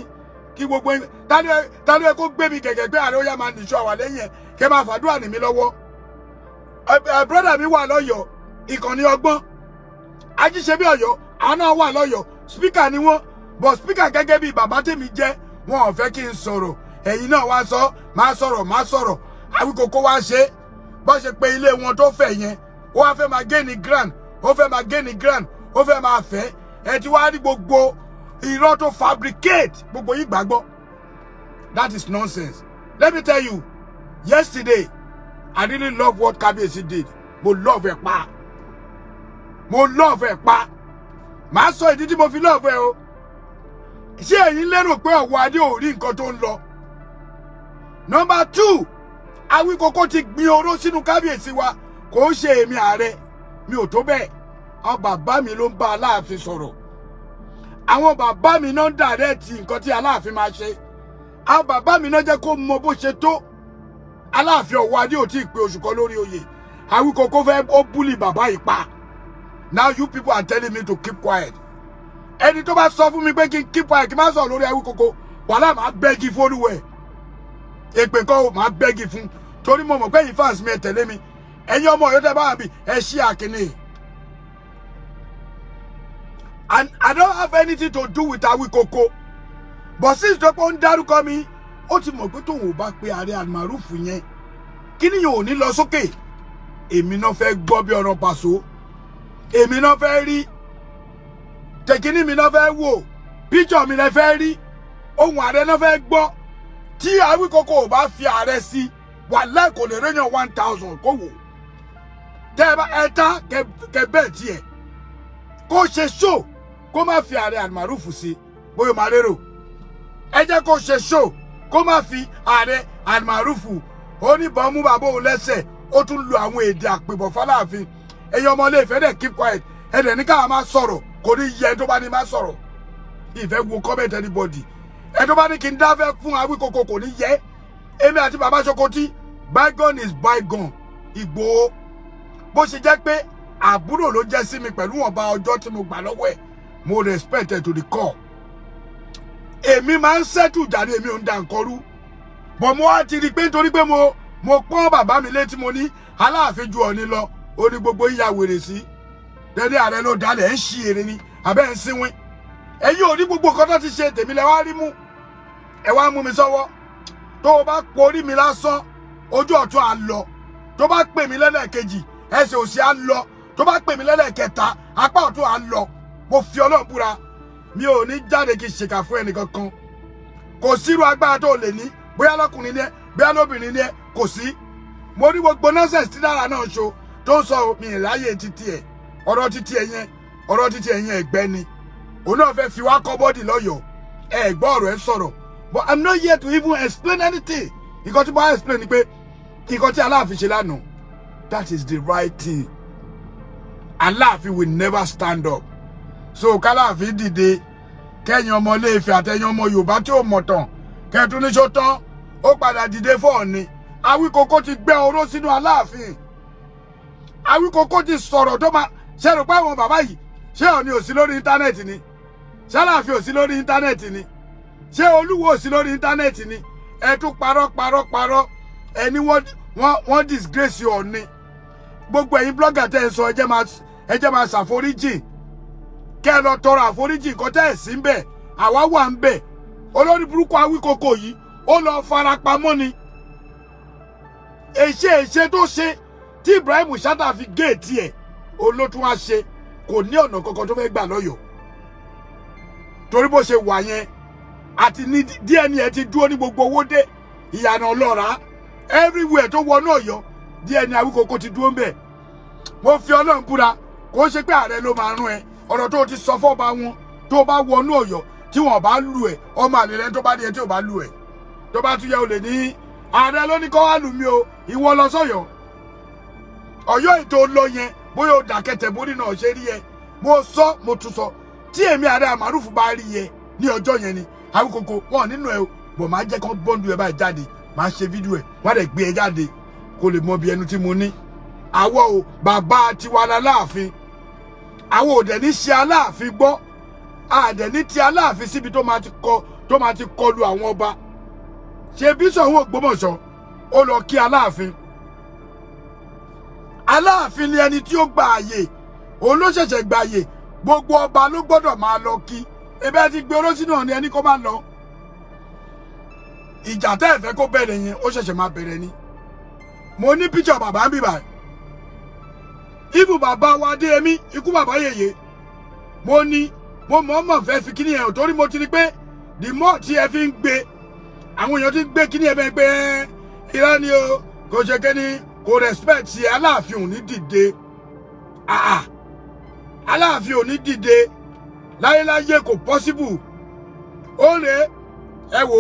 kí gbogbo tálọ ẹ kó gbé mi kẹ̀kẹ́ pé ààrẹ ó yá máa nìṣọ́ àwà lẹ́yìn ẹ̀ kẹ́ máa fàdúrà ní mi lọ́wọ́ brother mi wà lọ́yọ̀ọ́ ìkànnì ọgbọ́n ajíṣebí Ọ̀yọ́ àwọn náà wà lọ́yọ̀ọ́ speaker ni wọ́n but speaker gẹ́gẹ́ bí bàbá tèmi jẹ́ wọn ò fẹ́ kí n sọ̀rọ̀ ẹ̀yin náà wá sọ máa sọ̀rọ̀ Awíkókó wá ṣe bó ṣe pé ilé wọn tó fẹ̀ yẹn ó wá fẹ́ máa gé ní grand ó fẹ́ máa fẹ́ ẹ ti wá rí gbogbo irọ́ tó fabricate gbogbo yìí gbàgbọ́ that is nonsense let me tell you yesterday I really love what Kábíyèsí did mo love ẹ̀ pa màá sọ ìdí tí mo fi love ẹ o ṣé ẹ̀yin lérò pé ọ̀wọ́ adé ò rí nǹkan tó ń lọ number 2 Awíkókó ti gbin oró sínú Kábíyèsí wa kò ń ṣe èmi ààrẹ mi ò tó bẹ́ẹ̀ àwọn bàbá mi ló ń bá Aláàfin sọ̀rọ̀ àwọn bàbá mi náà dàrẹ́ẹ̀tì nǹkan tí Aláàfin máa ṣe àwọn bàbá mi náà jẹ́ kó mọ bó ṣe tó Aláàfin ọ̀wọ́ adé ò tí ì pé oṣù kan lórí oyè Awíkókó fẹ́ ó búlì bàbá yìí pa now you people are telling me to keep quiet ẹni tó bá sọ fún mi pé kí n keep quiet kí n má sọ lórí Awíkókó wàhálà máa bẹ́gi fólúwẹ̀ èpè kan ò máa bẹ́gi fún torí mo mọ̀ pé yìí fans mi ẹ tẹ̀lé mi ẹ̀yin ọmọ Ọ̀yọ́ tẹ́ bá wà bí ẹ ṣí àkíní and I don't have anything to do with Awikoko. But since the pon dárúkọ mi, ó ti mọ̀ pé tóun ò bá pe Ààrẹ Almaroof yẹn, kíni yóò ní lọ sókè. Èmi náà fẹ́ gbọ́ bí ọ̀rọ̀ Paso. Èmi náà fẹ́ rí. Tekini mi náà fẹ́ wò. Picture mi náà fẹ́ rí. Ohun Ààrẹ náà fẹ́ gbọ́. Tí Awikoko ò bá fi Ààrẹ sí, wàláhì kò lè rẹ́yàn 1000 kó wò. Tẹ́ bá ẹ̀ta kẹ bẹ́ẹ̀ tiẹ̀. Kó ṣe show kó má fi Ààrẹ Almaroof sí. Bóyá máa lérò. Ẹ jẹ́ kó ṣe show kó má fi Ààrẹ Almaroof. Ó ní bọ́n mú bàbá òun lẹ́sẹ̀. Ó tún lo àwọn èdè àpèbọ̀ f'Aláàfin. Ẹ̀yin ọmọ ilé Ifẹ̀ dẹ̀ keep quiet. Ẹ dẹ̀ ní ká máa sọ̀rọ̀. Kò ní yẹ tó bá ní máa sọ̀rọ̀. Ìfẹ́ wo comment anybody. Ẹ tó bá ní kí n dáfẹ́ fún Awikoko kò ní yẹ. Èmi àti bàbá Sokoti, bygone is bygone. Ìgbòho. Bó ṣe jẹ́ pé àbúrò ló jẹ́ sí mi pẹ̀lú ọba ọjọ́ tí mo gbà lọ́wọ́ ẹ̀. Mo respect ẹ̀ to the core. Èmi máa ń settle jàre, èmi ò ń da nǹkan rú. Bọ̀ mo wá ti rí pé nítorí pé mo pọ́n bàbá mi létí mo ní Aláàfin ju Ọ̀ọ̀ni lọ. Ó ní gbogbo yíya wèrè sí. Dẹ́dẹ́ Ààrẹ ló dalẹ̀ ń ṣí èrè ni. Àbẹ́ ń sínwín. Ẹ̀yin ò ní gbogbo nǹkan tó ti ṣe tèmi lẹ wá rí mú. Ẹ wá mú mi sọ́wọ́. Tó o bá porí mi lásán, ojú ọ̀tún á lọ. Tó bá pè mí lẹ́lẹ́kejì, ẹsẹ̀ òsì á lọ. Tó bá pè mí lẹ́lẹ́kẹta, apá ọ̀tún á lọ. Mo fi Ọlọ́run búra. Mi ò ní jáde kí ṣèkà fún ẹnì kankan. Kò sírú agbára tó lè ní. Bóyá lọ́kùnrin ni ẹ, bóyá lóbìnrin ni ẹ, kò sí. Mo ní gbogbo nonsense tí dára náà ṣo tó ń sọ mi ìráyè títí ẹ̀. Ọ̀rọ̀ títí ẹ̀ yẹn ẹ̀gbẹ́ ni. Òun náà fẹ́ fi wá kọ́ bọ́dì lọ́yọ̀ọ́. Ẹ gbọ́ ọ̀rọ̀ ẹ sọ̀rọ̀. But I'm not here to even explain anything. Nǹkan tí mo bá explain ni pé nǹkan tí Aláàfin ṣe lánàá, that is the right thing. Aláàfin will never stand up. So k'Aláàfin dìde, kẹ́yìn ọmọ Ilé Ifẹ̀ àtẹ̀yìn ọmọ Yorùbá tí ò mọ̀ tán, kẹ́tún ní ṣó tán, ó padà dìde fún Ọ̀ọ̀ni. Awikoko ti gbẹ́ oró sínú Aláàfin. Awikoko ti sọ̀rọ̀ tó máa ṣe rò pé àwọn bàbá yìí ṣé Ọ̀ọ̀ni ò sí lórí íńtánẹ́ẹ̀tì ni? Ṣé Aláàfin ò sí lórí íńtánẹ́ẹ̀tì ni? Ṣé Olúwo ò sí lórí íńtánẹ́ẹ̀tì ni? Ẹ tún parọ́. Ẹni wọ́n disgrace Ọ̀ọ̀ni. Gbogbo ẹ̀yin blogger tẹ́ ẹ sọ ẹ jẹ́ máa ṣàforíjì. Kẹ́ ẹ lọ tọrọ àforíjì nǹkan tẹ́ ẹ̀ sí ń bẹ̀. Àwa wà ń bẹ̀. Olórí burúkú Awikoko yìí ó lọ farapamọ́ ni. Èṣe tó ṣe tí Ibrahim Shatta fi géètì ẹ̀ olótún wá ṣe kò ní ọ̀nà kankan tó fẹ́ gbà lọ́yọ̀ọ́. Torí bó ṣe wà yẹn àti ní DNA ti dúró ní gbogbo owó dé ìyànà ọlọ́ra everywhere tó wọnú Ọ̀yọ́ DNA Awikoko ti dúró ń bẹ̀. Mo fi Ọlọ́run búra kò ṣe pé Ààrẹ ló máa rún ẹ ọ̀rọ̀ tó ti sọ fọ́ba wọn tó bá wọnú Ọ̀yọ́ tí wọ́n bá lù ẹ̀ ọmọ àlè rẹ tó bá di ẹ tí ò bá lù ẹ̀ tó bá tún yẹ o lè ní Ààrẹ ló ní kó wá lù mí o ìwọ lọ sọ́yọ́ Ọ̀yọ́ ètò lọ yẹn bóyá o dàkẹ́tẹ̀ bórí náà ṣe rí ẹ mo sọ mo tún sọ tí èmi Ààrẹ Almaroof bá rí ẹ ní ọjọ́ yẹn ni Awikoko wọn nínú ẹ o bọ̀ máa jẹ́ kán bọ́ǹdù ẹ báyìí jáde máa ṣe fídíò ẹ wọ́n á dẹ̀ gbé ẹ jáde kó lè mọ bí ẹnu tí mo ní. Àwọ̀ o bàbá tiwa l'Aláàfin àwọn ò dẹ̀ ní ṣe Aláàfin gbọ́ àdẹ̀ ní ti Aláàfin síbi tó máa ti kọlu àwọn ọba ṣe bí Ṣọ̀ún Ògbómọ̀ṣọ́ ó lọ kí Aláàfin. Aláàfin ni ẹni tí ó gba àyè òun ló ṣẹ̀ṣẹ̀ gba àyè gbogbo ọba ló gbọ́dọ̀ máa lọ kí ebe ti gbé oró sínú Ọ̀ọ̀ni ẹni kó máa lọ. Ìjà tẹ́ ẹ fẹ́ kó bẹ̀rẹ̀ yẹn ó ṣẹ̀ṣẹ̀ máa bẹ̀rẹ̀ ni. Mo ní píṣọ̀ bàbá ń bì báyìí. Ibù bàbá wa Adéyẹmí ikú bàbá yèyé. Mo mọ̀ọ́mọ̀ fẹ́ fi kíní ẹ̀ torí mo ti rí pé the more tí ẹ fi ń gbé àwọn èèyàn ti ń gbé kíní ẹ bẹ́ẹ̀ pé irọ́ ni o kò ṣe kéní kò respect ṣe Aláàfin ò ní dìde. Aláàfin ò ní dìde láyéláyé kò possible. Ó lè ẹ wo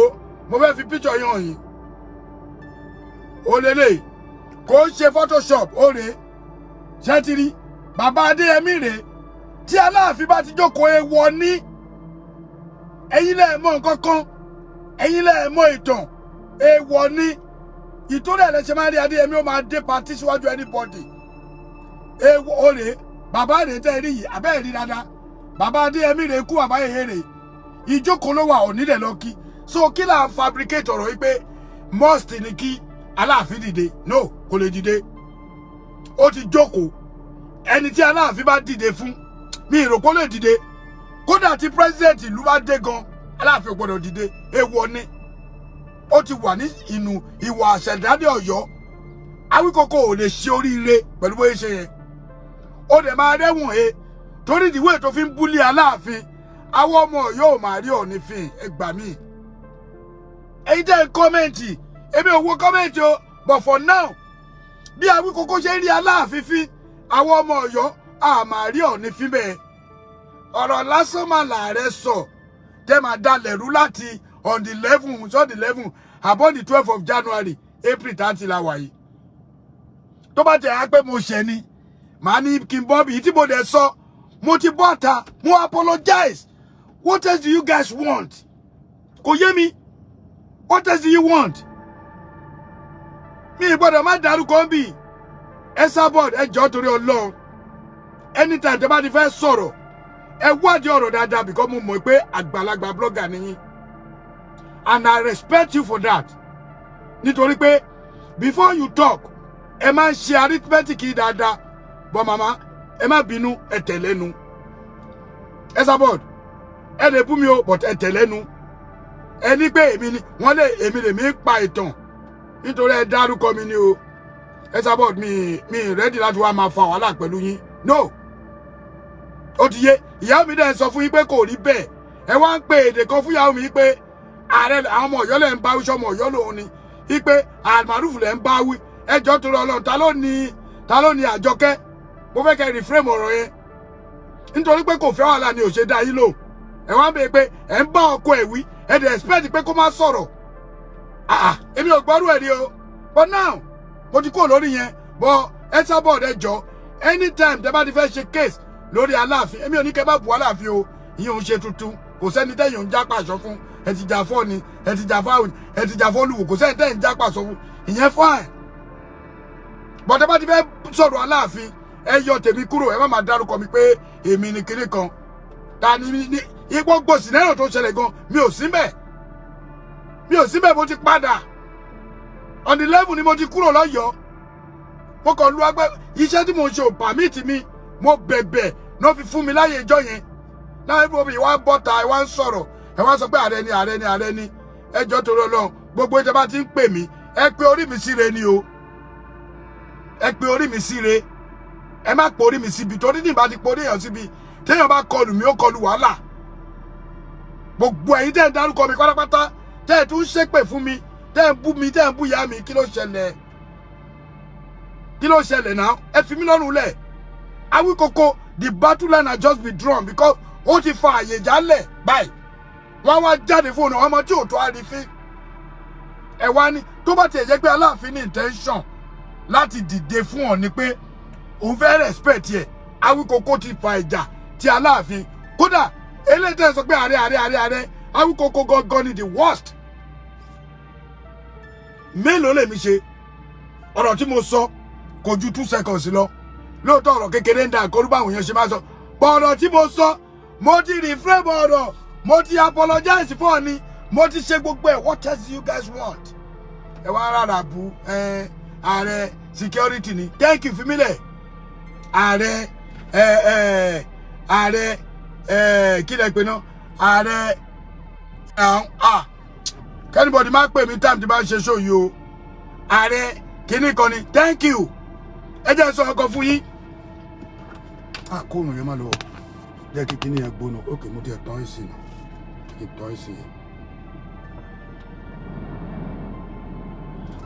mo fẹ́ fi picture yẹn hàn yín. Ó lè lè kò ṣe photoshop ó lè ṣẹ́tìrí bàbá Adéyẹmí rèé tí Aláàfin bá ti jókòó ewọ ní ẹ̀yin lẹ mọ̀ nǹkan kan ẹ̀yin lẹ mọ̀ ìtàn ewọ ní ìtòrí ẹ̀lẹ́sẹ̀ máa rí Adéyẹmí ó máa dé party síwájú anybody ewọ ó rèé bàbá rèé tẹ́ rí yìí abẹ́ rí dáadáa bàbá Adéyẹmí rèé kú bàbá yèyé rèé ìjókòó ló wà Ọ̀ọ̀ni dẹ̀ lọ kí so kí là ń fabricate ọ̀rọ̀ yìí pé must ni kí Aláàfin dìde no kò lè dìde ó ti jókòó ẹni tí Aláàfin bá dìde fún mi ìrò kó lè dìde kódà tí president ìlú bá dé gan Aláàfin gbọ́dọ̀ dìde èèwọ̀ ni ó ti wà ní inú ìwà àṣẹ̀dálẹ̀ Ọ̀yọ́ Awíkókó ò lè ṣe oríire pẹ̀lú bóyá ṣe yẹn ó dẹ̀ máa rẹ́wọ̀n he torí ìdíwé tó fi ń búlé Aláàfin àwọn ọmọ Ọ̀yọ́ ò máa rí Ọọ̀ni fín ẹgbà mí èyí tẹ́ kọ́mẹ́ǹtì èmi ò wo kọ́mẹ́ǹtì o but for now bí Awíkókó ṣe ń rí Aláàfin fín àwọn ọmọ Ọ̀yọ́ a máa rí Ọọ̀ni fín bẹ́ẹ̀ ọ̀rọ̀ lásán máa làárẹ̀ sọ tẹ́ máa dalẹ̀ rú láti on the 11 about the 12th of January April 30 la wà yìí tó bá tẹ̀ á pé mo ṣẹ̀ ni màá ní kí n bọ́ bí tí mo dẹ̀ sọ mo ti bọ́ ta mo apologize what else do you guys want kò yé mi what else do you want mi ìgbọ́dọ̀ má dárúkọ bí ẹ sábọ̀d ẹ jọ́ torí Ọlọ́run anytime tẹ́ bá ti fẹ́ sọ̀rọ̀ ẹ wádìí ọ̀rọ̀ dáadáa because mo mọ̀ pé àgbàlagbà blogger nìyí and I respect you for that nítorí pé before you talk ẹ máa ń ṣe arithmetic dáadáa but mama ẹ má bínú ẹ tẹ̀lẹ́nu ẹ sábọ̀d ẹ lè bú mi o but ẹ tẹ̀lẹ́nu ẹ ní pé èmi ni wọ́n lè èmi lè mi pa ìtàn nítorí ẹ dárúkọ mi ni o ẹ sábọ̀d mi ready láti wá máa fa wàhálà pẹ̀lú yín no ó ti yé ìyá mi dẹ̀ sọ fún yín pé kò rí bẹ́ẹ̀ ẹ wá ń pe èdè kan fún ìyá mi pé ààrẹ àwọn ọmọ Ọ̀yọ́ lẹ̀ ń bá wí sọmọ Ọ̀yọ́ lòun ni wípé àmàrúfù lẹ̀ ń bá wí ẹjọ́ tó lọ ta ló ní Àjọkẹ́ mo fẹ́ kẹ́ reframe ọ̀rọ̀ yẹn nítorí pé kò fẹ́ wàhálà ni ò ṣe dá yín lò ẹ wá ń bèè pé ẹ ń bá ọkọ ẹ̀ wí ẹ dẹ̀ expect pé kó má sọ̀rọ̀ èmi ò gbọ́rú ẹ̀ rí o but now mo ti kúrò lórí yẹn but ẹ sábọ̀d ẹ jọ anytime tẹ́ bá ti fẹ́ ṣe case lórí Aláàfin èmi ò ní kẹ́ bá bu Aláàfin o ìyẹn ò ń ṣe tuntun kò sẹ́ni tẹ́yìn ò ń já pàṣọ fún ẹ ti jà fọ́ ni ẹ ti jà fáwọn ẹ ti jà fọ́lùwò kò sẹ́ni tẹ́yìn já pàṣọ fún ìyẹn fine but tẹ́ bá ti fẹ́ sọ̀rọ̀ Aláàfin ẹ yọ tèmi kúrò ẹ má máa dárúkọ mi pé èmi ni kinní kan ta ni ní gbogbo scenario tó ṣẹlẹ̀ gan mi ò síbẹ̀ mo ti padà on the level ni mo ti kúrò lọ́yọ̀ọ́ mo kàn lu agbẹ́ iṣẹ́ tí mo ń ṣe ò pàmìtì mi mo bẹ̀bẹ̀ náà fi fún mi láyé ìjọ yẹn náà everybody wá bọ́ta ẹ wá ń sọ̀rọ̀ ẹ wá sọ pé ààrẹ ni ẹjọ́ torí Ọlọ́run gbogbo ìjọba bá ti ń pè mí ẹ pé orí mi síre ni o ẹ pé orí mi síre ẹ má pò orí mi síbi torí ní ìbá ti pò orí èèyàn síbi téèyàn bá kọlù mí ó kọlù wàhálà gbogbo ẹ̀yin tẹ́ ń dárúkọ mi pátápátá tẹ́ ẹ tún ṣépè fún mi tẹ́ ń bú mi tẹ́ ń bú ìyá mi kí ló ṣẹlẹ̀ náà ẹ fi mí lọ́rùn lẹ̀ Awíkókó the battle line has just been drawn because ó ti fa àyè jálẹ̀ báyìí wọ́n wá jáde fóònù ọmọ tí ò tó àrífín ẹ wá ní tó bá tiẹ̀ jẹ́ pé Aláàfin ní intention láti dìde fún ọ ni pé òun fẹ́ respect ẹ̀ Awíkókó ti fa ìjà ti Aláàfin kódà eléyìí tẹ́ sọ pé ààrẹ Awíkókó gangan ni the worst mélòó lèmi ṣe ọ̀rọ̀ tí mo sọ kò ju 2 seconds lọ lóòótọ́ ọ̀rọ̀ kékeré ń da àkórúbá àwọn èèyàn ṣe máa sọ ọ̀rọ̀ tí mo sọ mo ti reframe ọ̀rọ̀ mo ti apologize fún ọ ni mo ti ṣe gbogbo ẹ̀ what else do you guys want ẹ wá rárá bu ààrẹ security ni thank you fimilẹ ààrẹ kí lẹ pé náà ààrẹ kẹ́nìbọ̀dì máa pè mí time tí bá ń ṣe show yìí o ààrẹ kìíní kan ni thank you ẹ jẹ́ sọ ọkọ̀ fún yín kóònù yẹn má lọ jẹ́ kí kíní yẹn gbóná ókè mo ti ẹ̀ tán ìsìn náà ìtọ́ ìsìn yẹn.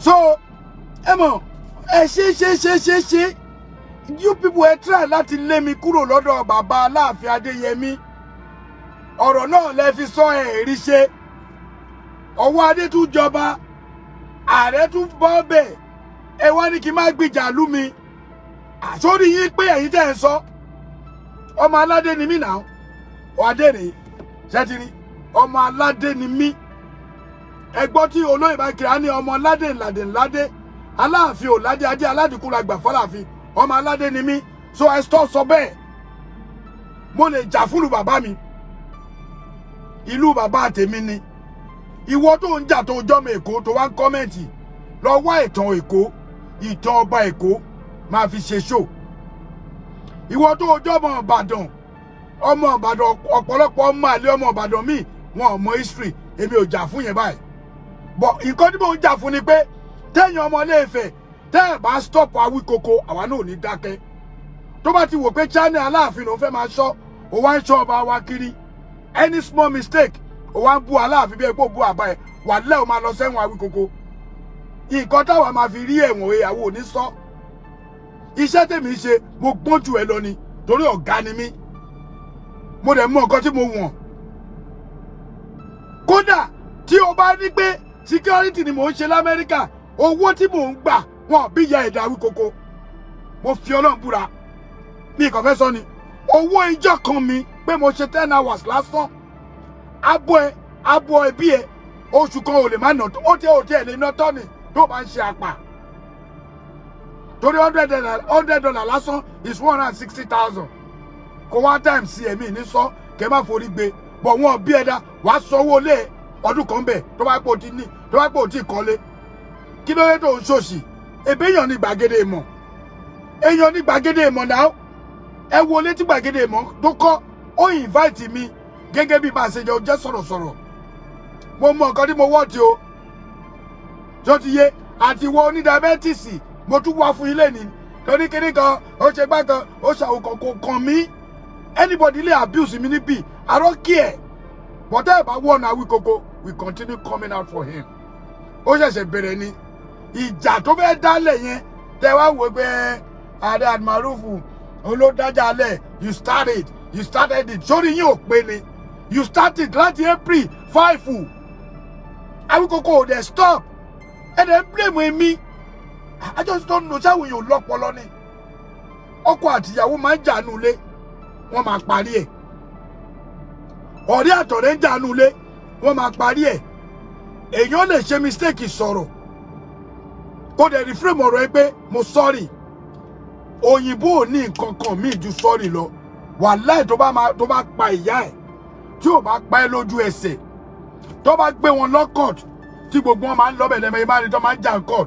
so ẹ mọ̀ ẹ ṣe you people ẹ try láti lé mi kúrò lọ́dọ̀ bàbá Aláàfin Adéyẹmí ọ̀rọ̀ náà lẹ fi sọ ẹ̀rí ṣe ọwọ́ adé tún jọba ààrẹ tún bọ́ bẹ̀ ẹ wá ní kí n má gbìjà lú mi àsórí yín pé ẹ̀yin tẹ́ ẹ sọ ọmọ aládé ni mí náà ọ̀adé rèé ṣẹ́tìrí ọmọ aládé ni mí ẹgbọ́n tí olóyè bá kiri á ní ọmọ ládé ńládé Aláàfin ò ládé ajé aládìkú la gbà fọláàfin ọmọ aládé ni mí so ẹ sọ bẹ́ẹ̀ mo lè jà fúlù bàbá mi ìlú bàbá tèmi ni ìwọ tó ń jà tó jọmọ Èkó tó wá ń kọ́mẹ̀ntì lọ wá ìtàn Èkó ìtàn ọba Èkó máa fi ṣe ṣò ìwọ tó jọmọ Ìbàdàn ọmọ Ìbàdàn ọ̀pọ̀lọpọ̀ ọmọ àlè ọmọ Ìbàdàn míì wọn ò mọ history èmi ò jà fún yẹn báyìí but nǹkan tí mò ń jà fún ni pé téèyàn ọmọ Ilé-Ifẹ̀ tẹ́ ẹ̀ bá stop Awíkoko àwa náà ò ní dákẹ́ tó bá ti wò pé channel Aláàfin ló fẹ́ máa ṣọ́ ó wá ń ṣọ́ ọba wa kiri any small mistake ó wá ń bú Aláàfin bí epo bú àbá ẹ̀ wà lẹ́ ò máa lọ sẹ́wọ̀n Awíkoko nǹkan táwa máa fi rí ẹ̀wọ̀n ìyàwó ò ní sọ iṣẹ́ tèmi ṣe mo gbọ́n jù ẹ lọ ni torí ọ̀gá ni mí mo dẹ̀ mọ nǹkan tí mo wọ̀n kódà tí o bá ní pé security ni mò ń ṣe l'Amẹ́ríkà owó tí mò ń gbà wọn bí ya ẹ̀dá Awíkoko mo fi Ọlọ́run búra mi kàn fẹ́ sọ ni owó ìjọ kan mi pé mo ṣe 10 hours lásán abo ẹbí ẹ oṣù kan ò lè má nà ó tẹ lè ná tọ́ni tó bá ń ṣe àpà torí $100 lásán is 160,000 kò wá time sí ẹ̀mí ní sọ kẹ́ má forí gbé bọ̀ wọ́n bí ẹ̀dá wàá sanwó lé ọdún kan bẹ̀ tó bá pò tí kọ́lé kí ló dé tó ń ṣòṣì èbí èèyàn ní gbàgede ìmọ̀ èèyàn ní gbàgede ìmọ̀ náà ẹ wo létí gbàgede ìmọ̀ tó kọ́ ó invite mi gẹ́gẹ́ bí máa ṣe jẹ́ sọ̀rọ̀sọ̀rọ̀ mo mọ nǹkan tí mo wọ́ ti o tó ti yé àti wọ onídàbẹ́tìsì mo tún wá fún ilé ni torí kíní kan ó ṣe gbá kan ó ṣàwòkàn kò kàn mí anybody lè abuse mi níbí I don't care but ẹ bá wọ́n Awíkoko we continue coming out for him ó ṣẹ̀ṣẹ̀ bẹ̀rẹ̀ ni ìjà tó fẹ́ dálẹ̀ yẹn tẹ wá wò pé ààrẹ àdìmárùfù olódájà alẹ̀ you started it sórí yín ò pé ni you started láti April 5 Awíkoko ò dẹ̀ stop ẹ dẹ̀ ń blame mi I just don't know sáwọn èèyàn lọ́pọlọ ni ọkọ àtìyàwó máa ń jà nulẹ̀ wọ́n máa parí ẹ̀ ọ̀rẹ́ àtọ̀rẹ́ ń jà nulẹ̀ wọ́n máa parí ẹ̀ èèyàn lè ṣe mistake sọ̀rọ̀ kó dẹ̀ reframe ọ̀rọ̀ ẹ pé mo sorry òyìnbó ò ní nǹkan kan míì ju sorry lọ wàláì tó bá pa ìyá ẹ̀ tí ò bá pa ẹ́ lójú ẹsẹ̀ tó bá gbé wọn lọ court tí gbogbo wọn máa ń lọ bẹ̀rẹ̀ mẹ́rin bá ní tó máa ń jà court